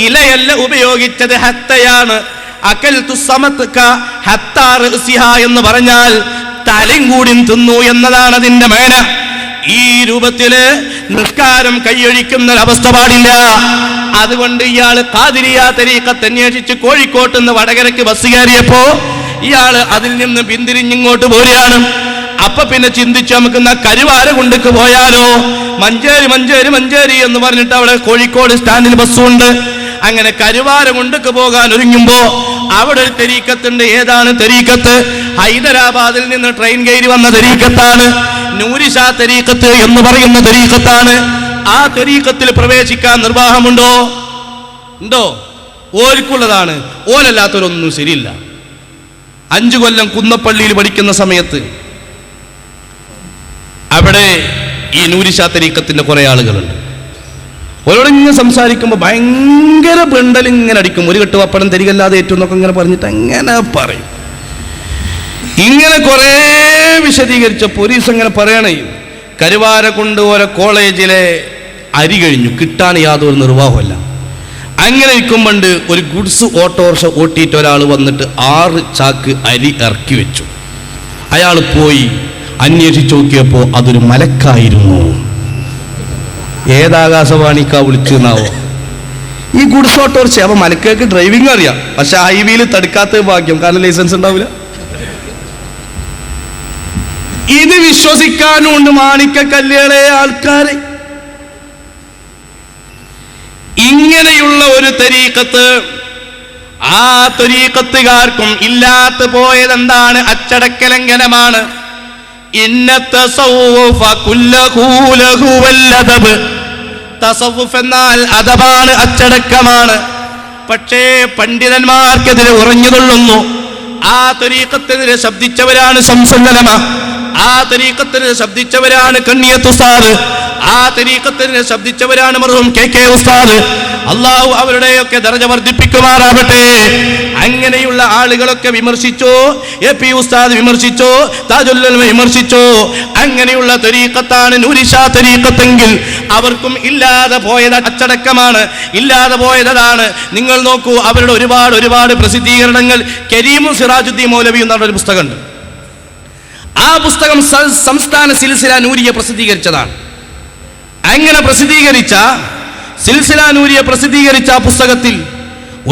ഇലയല്ല ഉപയോഗിച്ചത്, ഹത്തയാണ്. അകൽതു സമത്ക ഹത്താ റഅസിഹ എന്ന് പറഞ്ഞാൽ തലയും കൂടി തിന്നു എന്നതാണ് അതിന്റെ മേന. ഈ രൂപത്തില് നിസ്കാരം കൈയൊഴിക്കുന്ന ഒരവസ്ഥ പാടില്ല. അതുകൊണ്ട് ഇയാള് ഖാദിരിയ തരീഖത്ത് അന്വേഷിച്ച് കോഴിക്കോട്ട് നിന്ന് വടകരക്ക് ബസ് കയറിയപ്പോ ഇയാള് അതിൽ നിന്ന് പിന്തിരിഞ്ഞിങ്ങോട്ട് പോരുകയാണ്. അപ്പൊ പിന്നെ ചിന്തിച്ചു, നമുക്ക് കരുവാര കൊണ്ടേക്ക് പോയാലോ? മഞ്ചേരി മഞ്ചേരി മഞ്ചേരി എന്ന് പറഞ്ഞിട്ട് അവിടെ കോഴിക്കോട് സ്റ്റാൻഡിൽ ബസ്സുണ്ട്. അങ്ങനെ കരുവാര കൊണ്ടേക്ക് പോകാൻ ഒരുങ്ങുമ്പോ അവിടെ ഒരു തരീഖത്തുണ്ട്. ഏതാണ് തരീഖത്ത്? ഹൈദരാബാദിൽ നിന്ന് ട്രെയിൻ കയറി വന്ന തരീഖത്താണ്. നൂരിഷാ തരീഖത്ത് എന്ന് പറയുന്ന തരീഖത്താണ്. ആ തരീഖത്തിൽ പ്രവേശിക്കാൻ നിർവാഹമുണ്ടോ? ഉണ്ടോ? ഓർക്കുള്ളതാണ്. ഓരല്ലാത്തവരൊന്നും ശരിയില്ല. 5 കൊല്ലം കുന്നപ്പള്ളിയിൽ പഠിക്കുന്ന സമയത്ത് അവിടെ ഈ നൂരിഷാ തരീഖത്തിന്റെ കുറെ ആളുകളുണ്ട്. ഓരോടിങ്ങനെ സംസാരിക്കുമ്പോൾ ഭയങ്കര ബണ്ടലിങ്ങനെ അടിക്കും. ഒരു കെട്ട് പപ്പടം തരികല്ലാതെ ഏറ്റവും എന്നൊക്കെ ഇങ്ങനെ പറഞ്ഞിട്ട് അങ്ങനെ പറയും. ഇങ്ങനെ കുറെ വിശദീകരിച്ചപ്പോൾ ഒരു ദിവസം ഇങ്ങനെ പറയണേ, കരുവാര കൊണ്ട് ഓരോ കോളേജിലെ അരി കഴിഞ്ഞു, കിട്ടാൻ യാതൊരു നിർവാഹമല്ല. അങ്ങനെ ഇരിക്കുമ്പോണ്ട് ഒരു ഗുഡ്സ് ഓട്ടോറിക്ഷ ഓട്ടിയിട്ട് ഒരാൾ വന്നിട്ട് 6 ചാക്ക് അരി ഇറക്കി വെച്ചു. അയാൾ പോയി അന്വേഷിച്ച് നോക്കിയപ്പോൾ അതൊരു മലക്കായിരുന്നു. ഏതാകാശവാണിക്കാ വിളിച്ചെന്നാവോ ഈ ഗുഡ്സ് ഓട്ടോറിക്ഷ? അപ്പൊ മലക്കേക്ക് ഡ്രൈവിംഗ് അറിയാം, പക്ഷെ ഹൈവേയിൽ തടുക്കാത്ത ഭാഗ്യം, കാരണം ലൈസൻസ് ഉണ്ടാവില്ല. ഇത് വിശ്വസിക്കാനുണ്ട് മാണിക്കക്കല്ലുകളെ ആൾക്കാരെ. ഇങ്ങനെയുള്ള ഒരു തരീഖത്ത് ആ തരീഖത്തുകാർക്കും ഇല്ലാത്ത പോയത് എന്താണ്? അച്ചടക്ക ലംഘനമാണ്. തസവുഫ് എന്നാൽ അദബാണ്, അച്ചടക്കമാണ്. പക്ഷേ പണ്ഡിതന്മാർക്കെതിരെ ഉറഞ്ഞുകൊള്ളുന്നു. ആ തരീഖത്തിനെതിരെ ശബ്ദിച്ചവരാണ് ശംസുൽ-ഉലമ, ആ തരീഖത്തിനെതിരെ ശബ്ദിച്ചവരാണ് കണ്ണിയത്ത് ഉസ്താദ്, ആ തരീഖത്തിനെതിരെ ശബ്ദിച്ചവരാണ് മർഹൂം KK ഉസ്താദ്. അള്ളാഹു അവരുടെയൊക്കെ ദർജ വർദ്ധിപ്പിക്കുമാറാവട്ടെ. അങ്ങനെയുള്ള ആളുകളൊക്കെ വിമർശിച്ചു, AP ഉസ്താദ് വിമർശിച്ചു, താജുൽ ഉലമ വിമർശിച്ചു. അങ്ങനെയുള്ള തരീഖത്താണ് നൂരിഷാ തരീഖത്തെങ്കിൽ അവർക്കും ഇല്ലാതെ പോയത് അച്ചടക്കമാണ്, ഇല്ലാതെ പോയതാണ്. നിങ്ങൾ നോക്കൂ, അവരുടെ ഒരുപാട് പ്രസിദ്ധീകരണങ്ങൾ. കരീമും സിറാജുദ്ദീൻ മൗലവിയും എന്ന് പറഞ്ഞൊരു പുസ്തകമുണ്ട്. ആ പുസ്തകം സംസ്ഥാന സിൽസില നൂരിയ പ്രസിദ്ധീകരിച്ചതാണ്. അങ്ങനെ പ്രസിദ്ധീകരിച്ച സിൽസില നൂരിയ പ്രസിദ്ധീകരിച്ച ആ പുസ്തകത്തിൽ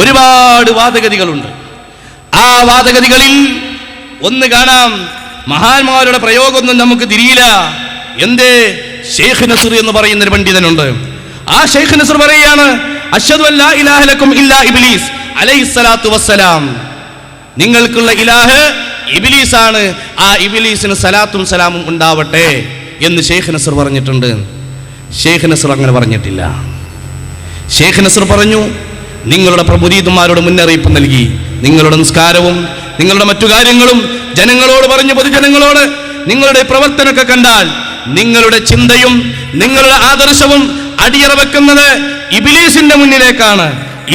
ഒരുപാട് വാദഗതികളുണ്ട്. ആ വാദഗതികളിൽ ഒന്ന് കാണാം, മഹാന്മാരുടെ പ്രയോഗമൊന്നും നമുക്ക് തിരിയില്ല. എന്തേ? ഷെയ്ഖ് നസ്ർ എന്ന് പറയുന്ന ഒരു പണ്ഡിതനുണ്ട്. ആ ഷെയ്ഖ് നസ്ർ പറയുകയാണ്, അശ്ഹദു അല്ലാ ഇലാഹ ലക്കും ഇല്ലാ ഇബ്ലീസ് അലൈഹിസ്സലാത്തു വസ്സലാം. നിങ്ങൾക്കുള്ള ഇലാഹ് ഇബ്ലീസാണ്, ആ ഇബ്ലീസിന് സലാത്തും സലാമും ഉണ്ടാവട്ടെ എന്ന് ഷെയ്ഖ് നസ്ർ പറഞ്ഞിട്ടുണ്ട്. ഷെയ്ഖ് നസ്ർ അങ്ങനെ പറഞ്ഞിട്ടില്ല. ഷെയ്ഖ് നസ്ർ പറഞ്ഞു, നിങ്ങളുടെ മുരീദുമാരോട് മുന്നറിയിപ്പ് നൽകി, നിങ്ങളുടെ നിസ്കാരവും നിങ്ങളുടെ മറ്റു കാര്യങ്ങളും ജനങ്ങളോട് പറഞ്ഞു, പൊതുജനങ്ങളോട് നിങ്ങളുടെ പ്രവർത്തനമൊക്കെ കണ്ടാൽ നിങ്ങളുടെ ചിന്തയും നിങ്ങളുടെ ആദർശവും അടിയറ വെക്കുന്നത് ഇബ്ലീസിന്റെ മുന്നിലേക്കാണ്.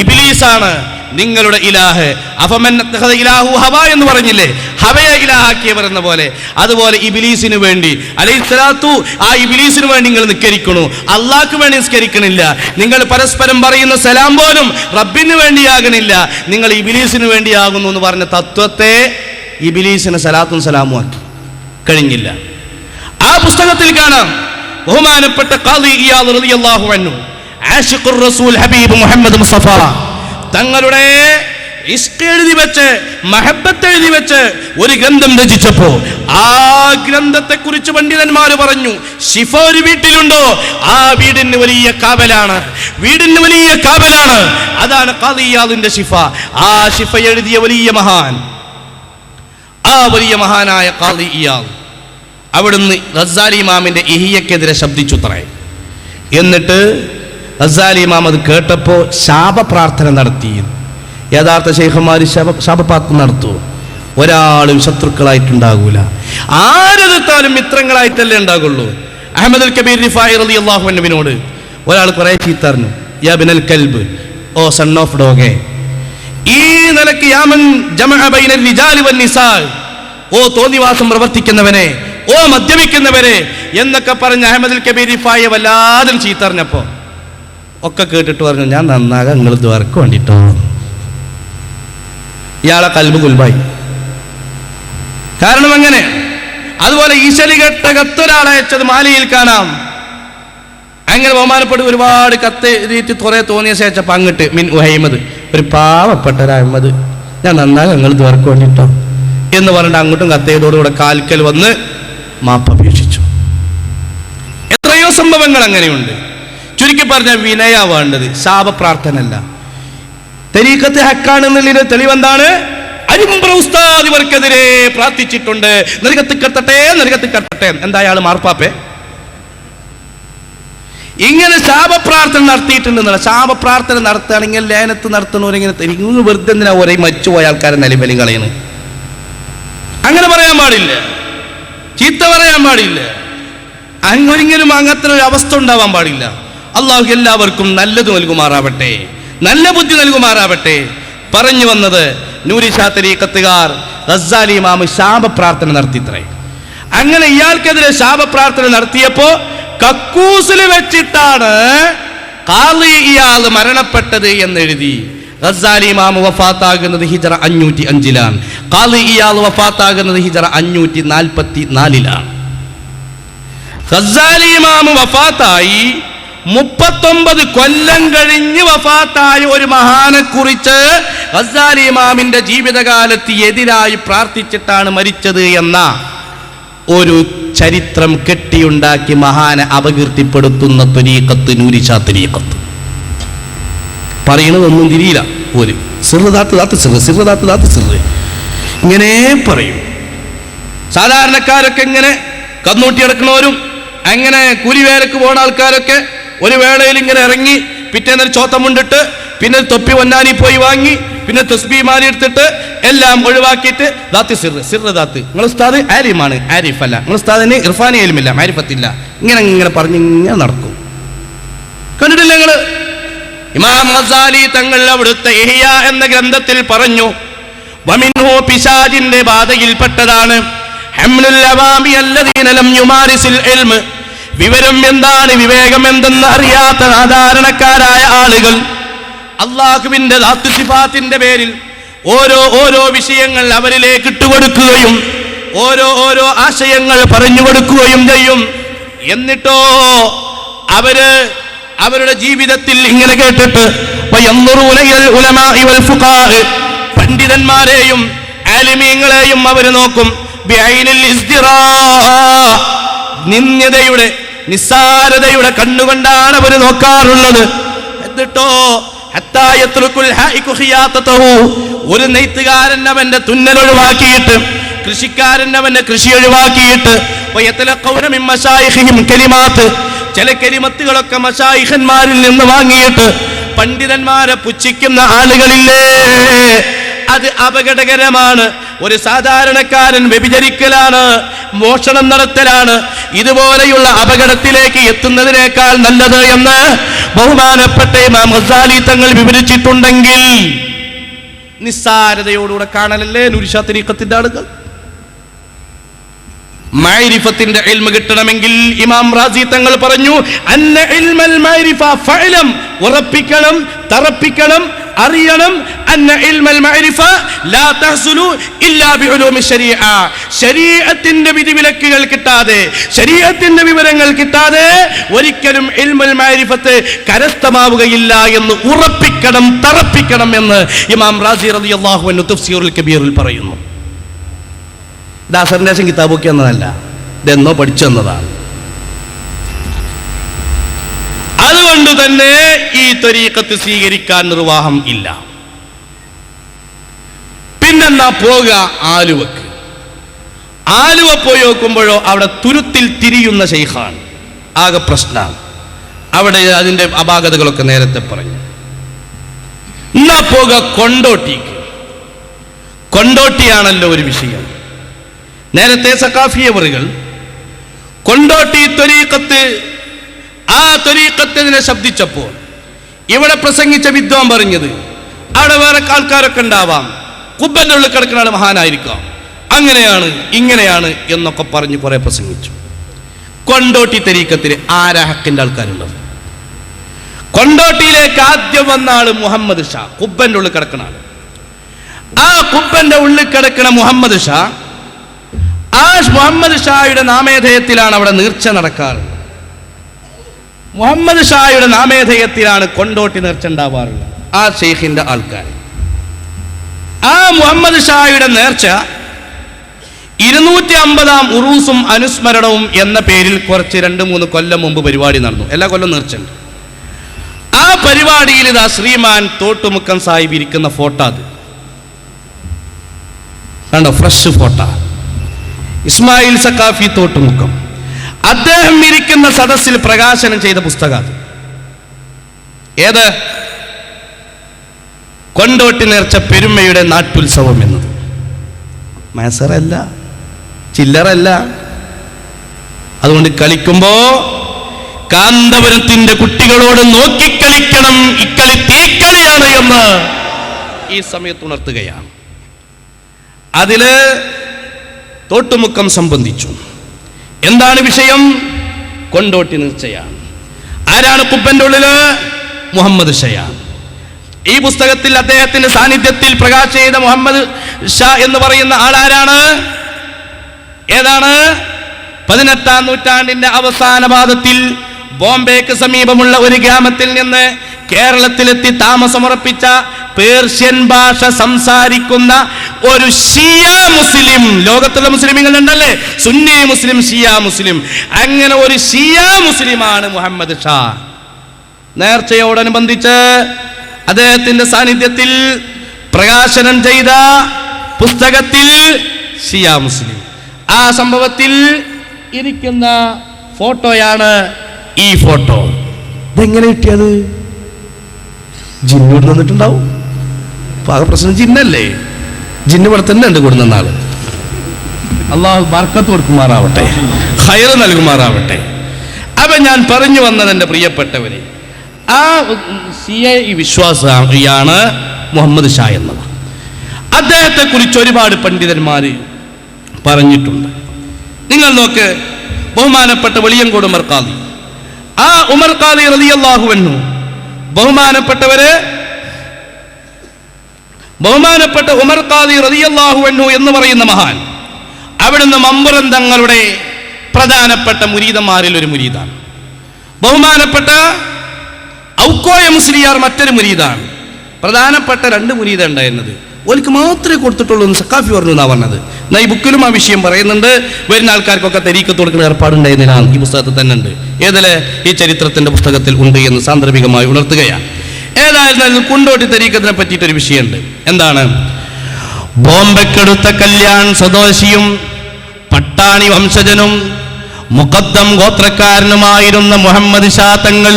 ഇബ്ലീസാണ് നിങ്ങളുടെ ഇലാഹ്. അഫമൻ ഇത്തഖദ ഇലാഹു ഹവ എന്ന് പറഞ്ഞില്ലേ, ഹവയെ ഇലാഹാക്കിയവർ എന്ന പോലെ. അതുപോലെ ഇബ്ലീസിന് വേണ്ടി അലൈഹിസ്സലാത്തു, ആ ഇബ്ലീസിന് വേണ്ടി നിങ്ങൾ നിസ്കരിക്കണു, അള്ളാഹ്ക്ക് വേണ്ടി നിസ്കരിക്കണില്ല. നിങ്ങൾ പരസ്പരം പറയുന്ന സലാം പോലും റബ്ബിന് വേണ്ടിയാകണില്ല, നിങ്ങൾ ഇബ്ലീസിന് വേണ്ടിയാകുന്നു എന്ന് പറഞ്ഞ തത്വത്തെ ഇബ്ലീസിന് സലാത്തും സലാമും ആക്കി കഴിഞ്ഞില്ല. ആ പുസ്തകത്തിൽ കാണാം, ബഹുമാനപ്പെട്ട ഖാദി ഇയാദ് റളിയല്ലാഹു അൻഹു, ആശിഖുർ റസൂൽ ഹബീബ് മുഹമ്മദ് മുസ്തഫ തങ്ങളുടെ ഇഷ്ക് എഴുതി വെച്ച്, മഹബത്ത് എഴുതി വെച്ച് ഒരു ഗ്രന്ഥം രചിച്ചപ്പോ ആ ഗ്രന്ഥത്തെ കുറിച്ച് പണ്ഡിതന്മാർ പറഞ്ഞു, ശിഫ ഒരു വീട്ടിലുണ്ടോ, ആ വീടിന് വലിയ കാവലാണ്, വീടിന് വലിയ കാവലാണ്. അതാണ് ഖാദി ഇയാദിന്റെ ശിഫ. ആ ശിഫ എഴുതിയ വലിയ മഹാൻ, ആ വലിയ മഹാനായ ഖാദി ഇയാദ് അവിടുന്ന് ഗസാലി ഇമാമിന്റെ ഇഹിയക്കെതിരെ ശബ്ദിച്ചുത്രേ. എന്നിട്ട് ഗസാലി ഇമാം അത് കേട്ടപ്പോൾ ശാപപ്രാർത്ഥന നടത്തി. യഥാർത്ഥ ശൈഖന്മാർ ശാപപ്രാർത്ഥന നടത്തുമോ? ഒരാളും ശത്രുക്കളായിട്ടുണ്ടാകൂല, ആരെടുത്താലും മിത്രങ്ങളായിട്ടല്ലേ ഉണ്ടാകുള്ളൂ. അഹ്മദുൽ കബീർ റിഫായി റളിയല്ലാഹു അൻഹുവിനോട് ഒരാൾ കുറെ ചീത്ത അറിഞ്ഞു, യാ ബിനൽ കൽബ്, ഓ സൺ ഓഫ് ഡോഗെ. ഈ നിലയ്ക്ക് യാമൻ ജമഅ ബൈനൽ റിജാലി വന്നിസാ, ഓ തോന്നിവാസം പ്രവർത്തിക്കുന്നവനെ, ഓ മദ്യപിക്കുന്നവരെ എന്നൊക്കെ പറഞ്ഞ് അഹമ്മദുൽ കബീർ റിഫായിയെ വല്ലാതെ ചീത്തറിഞ്ഞപ്പോ ഒക്കെ കേട്ടിട്ട് പറഞ്ഞു, ഞാൻ നന്നാകാൻ നിങ്ങൾ ദ്വാർക്ക് വേണ്ടിട്ടോ. ഇയാളെ കൽബ് കുൽബായി. കാരണം അങ്ങനെ. അതുപോലെ ഈശലി കെട്ട കത്തൊരാളെ അയച്ചത് മാലിയിൽ കാണാം. അങ്ങനെ ബഹുമാനപ്പെട്ട് ഒരുപാട് കത്ത് രീതി കുറെ തോന്നിയ ശേഷം അങ്ങോട്ട് മിൻ ഉഹൈമദ്, ഒരു പാവപ്പെട്ട ഒരു അഹമ്മദ്, ഞാൻ നന്നാകാൻ നിങ്ങൾ ദ്വാർക്ക് വേണ്ടിട്ടോ എന്ന് പറഞ്ഞിട്ട് അങ്ങോട്ടും കത്തേതോടുകൂടെ കാൽക്കൽ വന്ന് മാപ്പപേക്ഷിച്ചു. എത്രയോ സംഭവങ്ങൾ അങ്ങനെയുണ്ട്. ചുരുക്കി പറഞ്ഞ വിനയ വേണ്ടത്, ശാപപ്രാർത്ഥന അല്ല. തരീഖത്ത് ഹക്കാണെന്നുള്ളതിന്റെ തെളിവെന്താണ്? അരിമ്പ്ര ഉസ്താദ് ഇവർക്കെതിരെ പ്രാർത്ഥിച്ചിട്ടുണ്ട്, നരകത്തിൽ കത്തട്ടെ, നരകത്തിൽ കത്തട്ടെ. എന്താ അയാൾ മാർപ്പാപ്പെ? ഇങ്ങനെ ശാപപ്രാർത്ഥന നടത്തിയിട്ടുണ്ടെന്നുള്ള. ശാപപ്രാർത്ഥന നടത്തുകയാണെങ്കിൽ ലേനത്ത് നടത്തണവരിങ്ങനെ ഇങ്ങനെ വെറുതെ എന്തിനാ ഒരേ മരിച്ചുപോയ ആൾക്കാരെ നിലവിലും കളയുന്നു? അങ്ങനെ പറയാൻ പാടില്ല, ചീത്ത പറയാൻ പാടില്ല, അങ്ങൊരിങ്ങനും അങ്ങനത്തെ ഒരു അവസ്ഥ ഉണ്ടാവാൻ പാടില്ല. അള്ളാഹു എല്ലാവർക്കും നല്ലത് നൽകുമാറാവട്ടെ, നല്ല ബുദ്ധി നൽകുമാറാവട്ടെ. പറഞ്ഞു വന്നത് നൂരി ഷാ തരീഖത്തുകാർ ഗസ്സാലി ഇമാം ശാപപ്രാർത്ഥന നടത്തിത്രേ. അങ്ങനെ ഇയാൾക്കെതിരെ ശാപപ്രാർത്ഥന നടത്തിയപ്പോ കക്കൂസിൽ വെച്ചിട്ടാണ് ഖാളി ഇയാൾ മരണപ്പെട്ടത് എന്നെഴുതി. ഗസ്സാലി ഇമാം വഫാത്താകുന്നത് ഹിജ്റ 505-ലാണ്. ഖാളി ഇയാൾ വഫാത്താകുന്നത് ഹിജ്റ 544-ലാണ്. ഗസ്സാലി ഇമാം വഫാത്തായി 39 കൊല്ലം കഴിഞ്ഞ് വഫാത്തായ ഒരു മഹാനെ കുറിച്ച് ഗസ്സാലി ഇമാമിന്റെ ജീവിതകാലത്ത് എതിരായി പ്രാർത്ഥിച്ചിട്ടാണ് മരിച്ചത് എന്ന ഒരു ചരിത്രം കെട്ടിയുണ്ടാക്കി മഹാനെ അപകീർത്തിപ്പെടുത്തുന്ന ത്വരീഖത്ത് നൂരി ഷാ തരീഖത്ത്. പറയണതൊന്നും തിരിയില്ല. ഒരു ഇങ്ങനെ പറയും. സാധാരണക്കാരൊക്കെ ഇങ്ങനെ കന്നൂട്ടി എടുക്കണവരും അങ്ങനെ കൂലിവേലക്ക് പോണ ആൾക്കാരൊക്കെ ഒരു വേളയിൽ ഇങ്ങനെ ഇറങ്ങി പിറ്റേന്നൊരു ചോത്തമുണ്ടിട്ട് പിന്നെ തൊപ്പി പൊന്നാനി പോയി വാങ്ങി പിന്നെ തസ്ബീ മാലി എടുത്തിട്ട് എല്ലാം ഒഴിവാക്കിയിട്ട് ദാത്ത് സിർ ദാത്ത്. നിങ്ങൾ ഉസ്താദ് ആലിമാണ്, ആരിഫ് അല്ല. നിങ്ങൾ ഉസ്താദിന് ഇർഫാനി ആലിമില്ല, മാരിഫത്തില്ല. ഇങ്ങനെ പറഞ്ഞ് ഇങ്ങനെ നടക്കും. കണ്ടിട്ടില്ല നിങ്ങൾ? ഇമാം ഗസാലി തങ്ങൾ അവിടുത്തെ ഇഹ്യ എന്ന ഗ്രന്ഥത്തിൽ പറഞ്ഞു, വമിൻഹു പിശാചിന്റെ ബാധയിൽപ്പെട്ടതാണ് ഹംലുൽ അവാമി അല്ലദീന ലം യുമാരിസിൽ ഇൽമ്. വിവരം എന്താണ്, വിവേകം എന്തെന്ന് അറിയാത്ത സാധാരണക്കാരായ ആളുകൾ അള്ളാഹുവിന്റെ ദാത്ത് സിഫാത്തിന്റെ പേരിൽ ഓരോ വിഷയങ്ങൾ അവരിലേക്ക് ഇട്ടുകൊടുക്കുകയും ഓരോ ആശയങ്ങൾ പറഞ്ഞു കൊടുക്കുകയും ചെയ്യും. എന്നിട്ടോ അവരുടെ ജീവിതത്തിൽ ഇങ്ങനെ കേട്ടിട്ട് പണ്ഡിതന്മാരെയും ആലിമീങ്ങളെയും അവർ നോക്കും. നിന്ദ്യതയുടെ നിസ്സാരതയുടെ കണ്ണുകൊണ്ടാണ് അവർ നോക്കാറുള്ളത്. എന്നിട്ടോ ഒരു നെയ്ത്തുകാരൻ അവന്റെ തുന്നൽ ഒഴിവാക്കിയിട്ട്, കൃഷിക്കാരൻ അവന്റെ കൃഷി ഒഴിവാക്കിയിട്ട്, ചില കലിമത്തുകളൊക്കെ മശായിഖന്മാരിൽ നിന്ന് വാങ്ങിയിട്ട് പണ്ഡിതന്മാരെ പുച്ഛിക്കുന്ന ആളുകളില്ലേ, അത് അപകടകരമാണ്. ഒരു സാധാരണക്കാരൻ വ്യഭിചരിക്കലാണ്, മോഷണം നടത്തലാണ്. ഇതുപോലെയുള്ള അപകടത്തിലേക്ക് എത്തുന്നതിനേക്കാൾ നല്ലത് എന്ന് ബഹുമാനപ്പെട്ട ഇമാം ഗസാലി തങ്ങൾ വിവരിച്ചിട്ടുണ്ടെങ്കിൽ നിസ്സാരതയോടുകൂടെ കാണലല്ലേ നൂരി ഷാ തരീഖത്തിന്റെ ആളുകൾ. മഅരിഫത്തിന്റെ ഇൽമ കിട്ടണമെങ്കിൽ ഇമാം റാസി തങ്ങൾ പറഞ്ഞു, അന്ന ഇൽമൽ മഅരിഫ ഫഅലം, ഉറപ്പിക്കണം, തറപ്പിക്കണം, അറിയണം. അന്ന ഇൽമൽ മഅരിഫ ലാ തഹ്സുലു ഇല്ലാ ബിഉലൂമി ശരീഅ. ശരീഅത്തിന്റെ വിധിവിലക്കുകൾ കിട്ടാതെ, ശരീഅത്തിന്റെ വിവരങ്ങൾ കിട്ടാതെ ഒരിക്കലും ഇൽമുൽ മഅരിഫത്ത് കരസ്ഥമാവുകയില്ല എന്ന് ഉറപ്പിക്കണം, തറപ്പിക്കണം എന്ന് ഇമാം റാസി റളിയല്ലാഹു അൻഹു തഫ്സീറുൽ കബീറിൽ പറയുന്നു. ദാസറിന്റെ കിതാബൊക്കെ എന്നതല്ല, ഇതെന്നോ പഠിച്ചെന്നതാണ്. അതുകൊണ്ട് തന്നെ ഈ ത്വരീഖത്ത് സ്വീകരിക്കാൻ നിർവാഹം ഇല്ല. പിന്നെന്നാ പോവുക ആലുവക്ക്. ആലുവ പോയി നോക്കുമ്പോഴോ അവിടെ തുരുത്തിൽ തിരിയുന്ന ശൈഖാണ്, ആകെ പ്രശ്നമാണ്. അവിടെ അതിൻ്റെ അപാകതകളൊക്കെ നേരത്തെ പറഞ്ഞു. എന്നാ പോവുക കൊണ്ടോട്ടിക്ക്. കൊണ്ടോട്ടിയാണല്ലോ ഒരു വിഷയം. നേരത്തെ സഖാഫിയവറുകൾ കൊണ്ടോട്ടി ത്വരീഖത്ത് ആ ത്വരീഖത്തിനെ ശബ്ദിച്ചപ്പോൾ ഇവിടെ പ്രസംഗിച്ച വിദ്വാൻ പറഞ്ഞത് അവിടെ വേറെ ആൾക്കാരൊക്കെ ഉണ്ടാവാം, കുബ്ബന്റെ ഉള്ളിൽ കിടക്കുന്ന ആൾ മഹാനായിരിക്കാം, അങ്ങനെയാണ് ഇങ്ങനെയാണ് എന്നൊക്കെ പറഞ്ഞ് കുറെ പ്രസംഗിച്ചു. കൊണ്ടോട്ടി തരീഖത്തിൽ ആരാ ഹക്കിന്റെ ആൾക്കാരുള്ളത്? കൊണ്ടോട്ടിയിലേക്ക് ആദ്യം വന്ന ആള് മുഹമ്മദ് ഷാ, കുബ്ബന്റെ ഉള്ളിൽ കിടക്കുന്ന ആള്. ആ കുബ്ബന്റെ ഉള്ളിൽ കിടക്കുന്ന മുഹമ്മദ് ഷാ, ആ മുഹമ്മദ് ഷായുടെ നാമേധേയത്തിലാണ് അവിടെ നേർച്ച നടക്കാറുള്ളത്. മുഹമ്മദ് ഷായുടെ നാമേധേയത്തിലാണ് കൊണ്ടോട്ടി നേർച്ച ഉണ്ടാവാറുള്ളത്. ആ ഷെയ്ഖിന്റെ ആൾക്കാർ. ആ മുഹമ്മദ് ഷായുടെ നേർച്ച 250-ാം ഉറൂസും അനുസ്മരണവും എന്ന പേരിൽ കുറച്ച് 2-3 കൊല്ലം മുമ്പ് പരിപാടി നടന്നു. എല്ലാ കൊല്ലം നേർച്ചയുണ്ട്. ആ പരിപാടിയിൽ ഇതാ ശ്രീമാൻ തോട്ടുമുക്കം സാഹിബ് ഇരിക്കുന്ന ഫോട്ടോ, അത് കണ്ടോ, ഫ്രഷ് ഫോട്ടോ. ഇസ്മായിൽ സഖാഫി തോട്ടുമുക്കം അദ്ദേഹം ഇരിക്കുന്ന സദസ്സിൽ പ്രകാശനം ചെയ്ത പുസ്തകം അത്. ഏത്? കൊണ്ടോട്ടി നേർച്ച പെരുമയുടെ നാട്ടുത്സവം എന്നത്. മേസറല്ല, ചില്ലറല്ല. അതുകൊണ്ട് കളിക്കുമ്പോ കാന്തപുരത്തിന്റെ കുട്ടികളോട് നോക്കിക്കളിക്കണം, ഇക്കളി തീക്കളിയാണ് എന്ന് ഈ സമയത്ത് ഉണർത്തുകയാണ്. അതില് തോട്ടുമുക്കം സംബന്ധിച്ചു. എന്താണ് വിഷയം? കൊണ്ടോട്ടി നേർച്ചയാണ്. ആരാണ് കുബ്ബന്റെ ഉള്ളില്? മുഹമ്മദ് ഷയാണ്. ഈ പുസ്തകത്തിൽ അദ്ദേഹത്തിന്റെ സാന്നിധ്യത്തിൽ പ്രകാശനം ചെയ്ത മുഹമ്മദ് ഷാ എന്ന് പറയുന്ന ആളാരാണ്? ഏതാണ്? 18-ാം നൂറ്റാണ്ടിന്റെ അവസാന പാദത്തിൽ ബോംബെക്ക് സമീപമുള്ള ഒരു ഗ്രാമത്തിൽ നിന്ന് കേരളത്തിലെത്തി താമസമുറപ്പിച്ച പേർഷ്യൻ ഭാഷ സംസാരിക്കുന്ന ഒരു ഷിയ മുസ്ലിം. ലോകത്തുള്ള മുസ്ലിമുകൾ ഉണ്ടല്ലേ, സുന്നി മുസ്ലിം, ഷിയ മുസ്ലിം. അങ്ങനെ ഒരു ഷിയ മുസ്ലിമാണ് മുഹമ്മദ് ഷാ. നേർച്ചയോടനുബന്ധിച്ച് അദ്ദേഹത്തിന്റെ സാന്നിധ്യത്തിൽ പ്രകാശനം ചെയ്ത പുസ്തകത്തിൽ ഷിയ മുസ്ലിം. ആ സംഭവത്തിൽ ഇരിക്കുന്ന ഫോട്ടോയാണ് ഈ ഫോട്ടോ. ഇതെങ്ങനെ കിട്ടിയത്? ജിന്നോട് നിന്നിട്ടുണ്ടാവും. പാക പ്രശ്നം ജിന്നല്ലേ, ജിന്ന് ഇവിടെ തന്നെ ഉണ്ട് കൊടുക്കുന്ന ആള്. അള്ളാഹു ബർക്കത്ത് കൊടുക്കുമാറാവട്ടെ, ഖൈർ നൽകുമാറാവട്ടെ. അപ്പൊ ഞാൻ പറഞ്ഞു വന്നത്, എൻ്റെ പ്രിയപ്പെട്ടവരെ, ആ ഷിയ വിശ്വാസിയാണ് മുഹമ്മദ് ഷാ എന്നത്. അദ്ദേഹത്തെ കുറിച്ച് ഒരുപാട് പണ്ഡിതന്മാര് പറഞ്ഞിട്ടുണ്ട്. നിങ്ങൾ നോക്ക്, ബഹുമാനപ്പെട്ട വെളിയങ്കോട് ഉമർ ഖാദി, ആ ഉമർ ഖാദി റളിയല്ലാഹു അൻഹു, ബഹുമാനപ്പെട്ട ഉമർ ഖാദി റളിയല്ലാഹു അൻഹു എന്ന് പറയുന്ന മഹാൻ, അവിടുന്ന് മമ്പുറം തങ്ങളുടെ പ്രധാനപ്പെട്ട മുരീദന്മാരിൽ ഒരു മുരീദാണ്. ബഹുമാനപ്പെട്ട ഔക്കോയ മുസ്ലിയാർ മറ്റൊരു മുരീദാണ്. പ്രധാനപ്പെട്ട 2 മുരീദ ഉണ്ടായിരുന്നത്. ഓർക്ക് മാത്രമേ കൊടുത്തിട്ടുള്ളൂ എന്ന് സഖാഫി പറഞ്ഞു എന്നാ പറഞ്ഞത്. എന്നാൽ ഈ ബുക്കിലും ആ വിഷയം പറയുന്നുണ്ട്. വരുന്ന ആൾക്കാർക്കൊക്കെ തരീക്കത്ത് കൊടുക്കുന്ന ഏർപ്പാടുണ്ടായിരുന്നില്ല. ഈ പുസ്തകത്തിൽ തന്നെ ഉണ്ട്. ഏതിലെ? ഈ ചരിത്രത്തിന്റെ പുസ്തകത്തിൽ ഉണ്ട് എന്ന് സാന്ദർഭികമായി ഉണർത്തുകയാണ്. ഏതായിരുന്നാലും കൊണ്ടോട്ടി തരീക്കത്തിനെ പറ്റിയിട്ടൊരു വിഷയമുണ്ട്. എന്താണ്? ബോംബെക്കെടുത്ത കല്യാൺ സ്വദേശിയും പട്ടാണി വംശജനും മുഖദ്ദം ഗോത്രക്കാരനുമായിരുന്ന മുഹമ്മദ് ഷാ തങ്ങൾ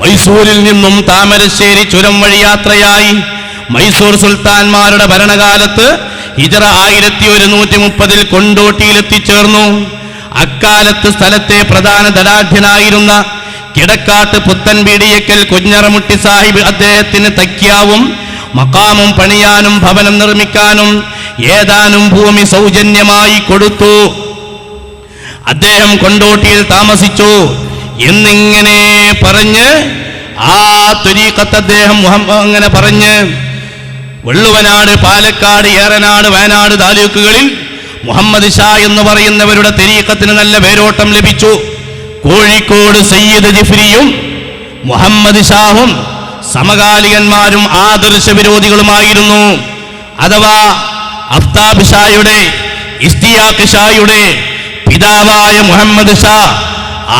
മൈസൂരിൽ നിന്നും താമരശ്ശേരി ചുരം വഴി യാത്രയായി മൈസൂർ സുൽത്താൻമാരുടെ ഭരണകാലത്ത് ഹിജറ 1130 കൊണ്ടോട്ടിയിൽ എത്തിച്ചേർന്നു. അക്കാലത്ത് സ്ഥലത്തെ പ്രധാന ധനാഢ്യനായിരുന്ന കിടക്കാട്ട് പുത്തൻപീടിയക്കൽ കുഞ്ഞറമുട്ടി സാഹിബ് അദ്ദേഹത്തിന് തക്യാവും മക്കാമും പണിയാനും ഭവനം നിർമ്മിക്കാനും ഏതാനും ഭൂമി സൗജന്യമായി കൊടുത്തു. അദ്ദേഹം കൊണ്ടോട്ടിയിൽ താമസിച്ചു എന്നിങ്ങനെ പറഞ്ഞ് ആ ത്വരീഖത്ത് അദ്ദേഹം അങ്ങനെ പറഞ്ഞ് വെള്ളുവനാട്, പാലക്കാട്, ഏറനാട്, വയനാട് താലൂക്കുകളിൽ മുഹമ്മദ് ഷാ എന്ന് പറയുന്നവരുടെ ത്വരീഖത്തിന് നല്ല വേരോട്ടം ലഭിച്ചു. കോഴിക്കോട് സയ്യിദ് ജിഫ്രിയും മുഹമ്മദ് ഷാഹും സമകാലികന്മാരും ആദർശ വിരോധികളുമായിരുന്നു. അഥവാ അഫ്താബ് ഷായുടെ, ഇസ്തിയാഖ് ഷായുടെ പിതാവായ മുഹമ്മദ് ഷാ,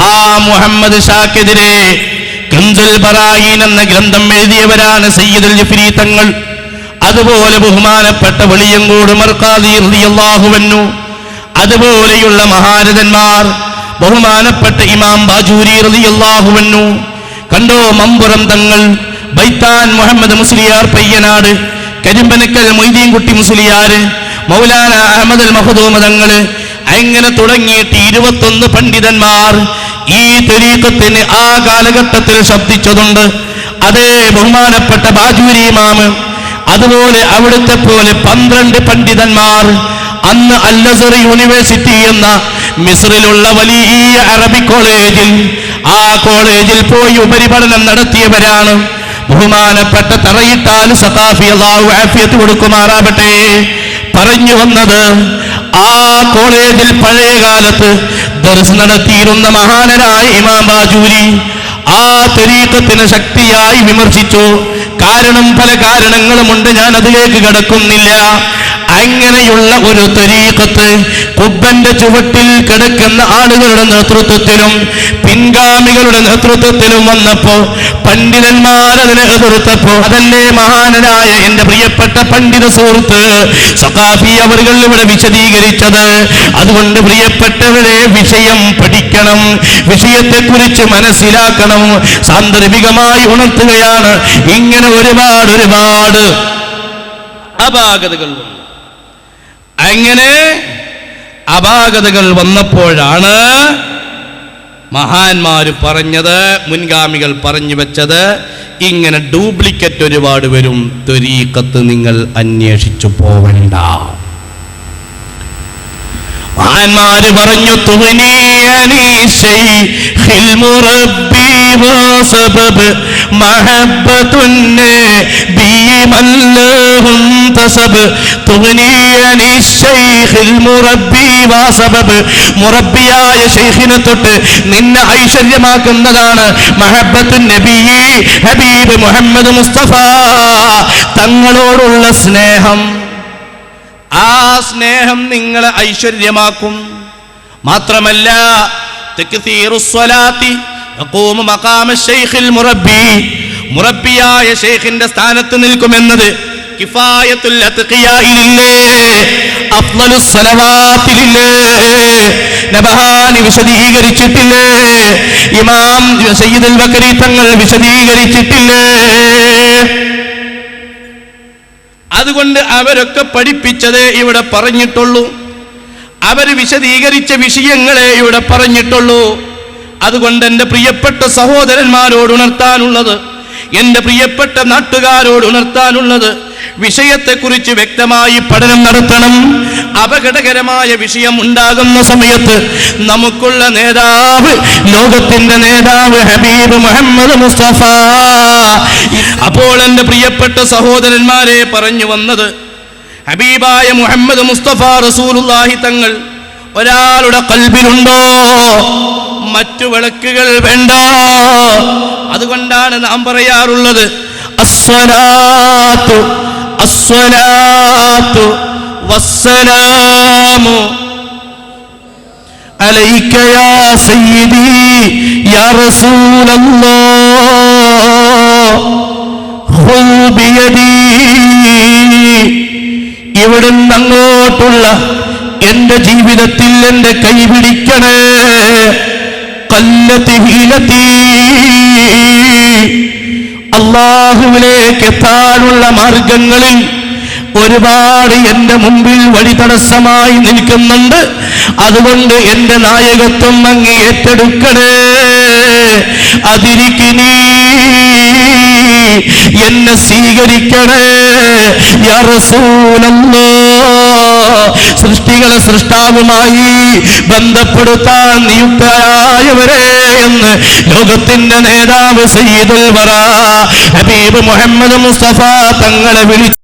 ആ മുഹമ്മദ് ഷാക്കെതിരെ കൻസുൽ ബറായീൻ എന്ന ഗ്രന്ഥം എഴുതിയവരാണ് സയ്യിദുൽ ജിഫ്രി തങ്ങൾ. അതുപോലെ ബഹുമാനപ്പെട്ട വെളിയങ്കോട് ഉമർ ഖാദി റളിയല്ലാഹു അൻഹു, അതുപോലെയുള്ള മഹാരഥന്മാർ, ബഹുമാനപ്പെട്ട ഇമാം ബാജൂരി റളിയല്ലാഹു അൻഹു, കണ്ടോ മമ്പുറം തങ്ങൾ, ബൈത്താൻ മുഹമ്മദ് മുസ്ലിയാർ പയ്യനാട്, കരിമ്പനക്കൽ മൊയ്തീൻകുട്ടി മുസ്ലിയാർ, മൗലാന അഹമ്മദ് അൽ മഖ്ദൂം തങ്ങൾ, അങ്ങനെ തുടങ്ങിയിട്ട് 21 പണ്ഡിതന്മാർ ഈ തരീഖത്തിന് ആ കാലഘട്ടത്തിൽ ശബ്ദിച്ചതുണ്ട്. അതേ ബഹുമാനപ്പെട്ട ബാജൂരി ഇമാമ്, അതുപോലെ അവിടുത്തെ പോലെ 12 പണ്ഡിതന്മാർ അന്ന് അൽ-അസ്ഹർ യൂണിവേഴ്സിറ്റി എന്ന മിസ്റിലുള്ള വലിയ അറബി കോളേജിൽ, ആ കോളേജിൽ പോയി ഉപരിപഠനം നടത്തിയവരാണ്. ബഹുമാനപ്പെട്ട തറയിട്ടാൽ സഖാഫി, അല്ലാഹു ആഫിയത്ത് കൊടുക്കുമാറാവട്ടെ, പറഞ്ഞു വന്നത്, ആ കോളേജിൽ പഴയ കാലത്ത് ദർസ് നടത്തിയിരുന്ന മഹാനരായ ഇമാം ബാജൂരി ആ തരീഖത്തിനെ ശക്തിയായി വിമർശിച്ചു. കാരണം പല കാരണങ്ങളുമുണ്ട്, ഞാൻ അതിലേക്ക് കടക്കുന്നില്ല. അങ്ങനെയുള്ള ഒരു തരീഖത്ത് കുബ്ബന്റെ ചുവട്ടിൽ കിടക്കുന്ന ആളുകളുടെ നേതൃത്വത്തിലും പിൻഗാമികളുടെ നേതൃത്വത്തിലും വന്നപ്പോ പണ്ഡിതന്മാർ അതിനെ എതിർത്തപ്പോ, അതല്ലേ മഹാനരായ എന്റെ പ്രിയപ്പെട്ട പണ്ഡിത സുഹൃത്ത് സഖാഫി അവർകൾ ഇവിടെ വിശദീകരിച്ചത്. അതുകൊണ്ട് പ്രിയപ്പെട്ടവരെ, വിഷയം പഠിക്കണം, വിഷയത്തെക്കുറിച്ച് മനസ്സിലാക്കണം, സാന്ദർഭികമായി ഉണർത്തുകയാണ്. ഇങ്ങനെ ഒരുപാട് അപാകതകൾ വന്നു. അങ്ങനെ അപാകതകൾ വന്നപ്പോഴാണ് മഹാന്മാര് പറഞ്ഞത്, മുൻഗാമികൾ പറഞ്ഞു വെച്ചത്, ഇങ്ങനെ ഡ്യൂപ്ലിക്കേറ്റ് ഒരുപാട് വരും, ത്വരീഖത്ത് നിങ്ങൾ അന്വേഷിച്ചു പോവണ്ട. മഹാന്മാര് പറഞ്ഞു, മുറബ്ബിയായ ശൈഖിനെ തൊട്ട് നിന്നെ ഐശ്വര്യമാക്കുന്നതാണ് മഹബ്ബത്തുൻ നബി ഹബീബ് മുഹമ്മദ് മുസ്തഫ തങ്ങളോടുള്ള സ്നേഹം. ആ സ്നേഹം നിങ്ങളെ ഐശ്വര്യമാക്കും. മാത്രമല്ല, മുറബ്ബിയായ ശൈഖിന്റെ സ്ഥാനത്ത് നിൽക്കുമെന്നത് കിഫായത്തുൽ അത്ഖിയായിലില്ലേ, അഫ്ളലുസ് സ്വലവാത്തിലില്ലേ, നബഹാനി വിശദീകരിച്ചിട്ടില്ലേ, ഇമാം സയ്യിദുൽ ബക്കരി തങ്ങൾ വിശദീകരിച്ചിട്ടില്ലേ. അതുകൊണ്ട് അവരൊക്കെ പഠിപ്പിച്ചതേ ഇവിടെ പറഞ്ഞിട്ടുള്ളൂ, അവര് വിശദീകരിച്ച വിഷയങ്ങളെ ഇവിടെ പറഞ്ഞിട്ടുള്ളൂ. അതുകൊണ്ട് എൻ്റെ പ്രിയപ്പെട്ട സഹോദരന്മാരോട് ഉണർത്താനുള്ളത്, എൻ്റെ പ്രിയപ്പെട്ട നാട്ടുകാരോട് ഉണർത്താനുള്ളത്, വിഷയത്തെക്കുറിച്ച് വ്യക്തമായി പഠനം നടത്തണം. അപകടകരമായ വിഷയം ഉണ്ടാകുന്ന സമയത്ത് നമുക്കുള്ള നേതാവ്, ലോകത്തിന്റെ നേതാവ് ഹബീബ് മുഹമ്മദ് മുസ്തഫ. അപ്പോൾ എൻ്റെ പ്രിയപ്പെട്ട സഹോദരന്മാരെ പറഞ്ഞു വന്നത്, ഹബീബായ മുഹമ്മദ് മുസ്തഫ റസൂലുള്ളാഹി തങ്ങൾ ഒരാളുടെ ഖൽബിലുണ്ടോ, മറ്റു വിളക്കുകൾ വേണ്ട. അതുകൊണ്ടാണ് നാം പറയാറുള്ളത്, അസ്സലാത്തു അസ്സലാത്തു വസ്സലാമു അലൈക യാ സയ്യിദി യാ റസൂലല്ലാഹ് ഖുൽ ബിയദി. ഇവിടുന്ന് അങ്ങോട്ടുള്ള എന്റെ ജീവിതത്തിൽ എന്റെ കൈ പിടിക്കണേ. ഖല്ലതി ഹീലതി, അല്ലാഹുവിലേക്ക് എത്താനുള്ള മാർഗങ്ങളിൽ ഒരുപാട് എന്റെ മുമ്പിൽ വഴി തടസ്സമായി നിൽക്കുന്നുണ്ട്. അതുകൊണ്ട് എന്റെ നായകത്വം അങ്ങ് ഏറ്റെടുക്കണേ. അതിരിക്കിനി എന്നെ സ്വീകരിക്കണേ യാ റസൂലല്ലാഹ്. സൃഷ്ടികളെ സൃഷ്ടാവുമായി ബന്ധപ്പെടുത്താൻ നിയുക്തരായവരെ എന്ന് ലോകത്തിന്റെ നേതാവ് സയ്യിദുൽ വറ ഹബീബ് മുഹമ്മദ് മുസ്തഫ തങ്ങളെ വിളിച്ചു.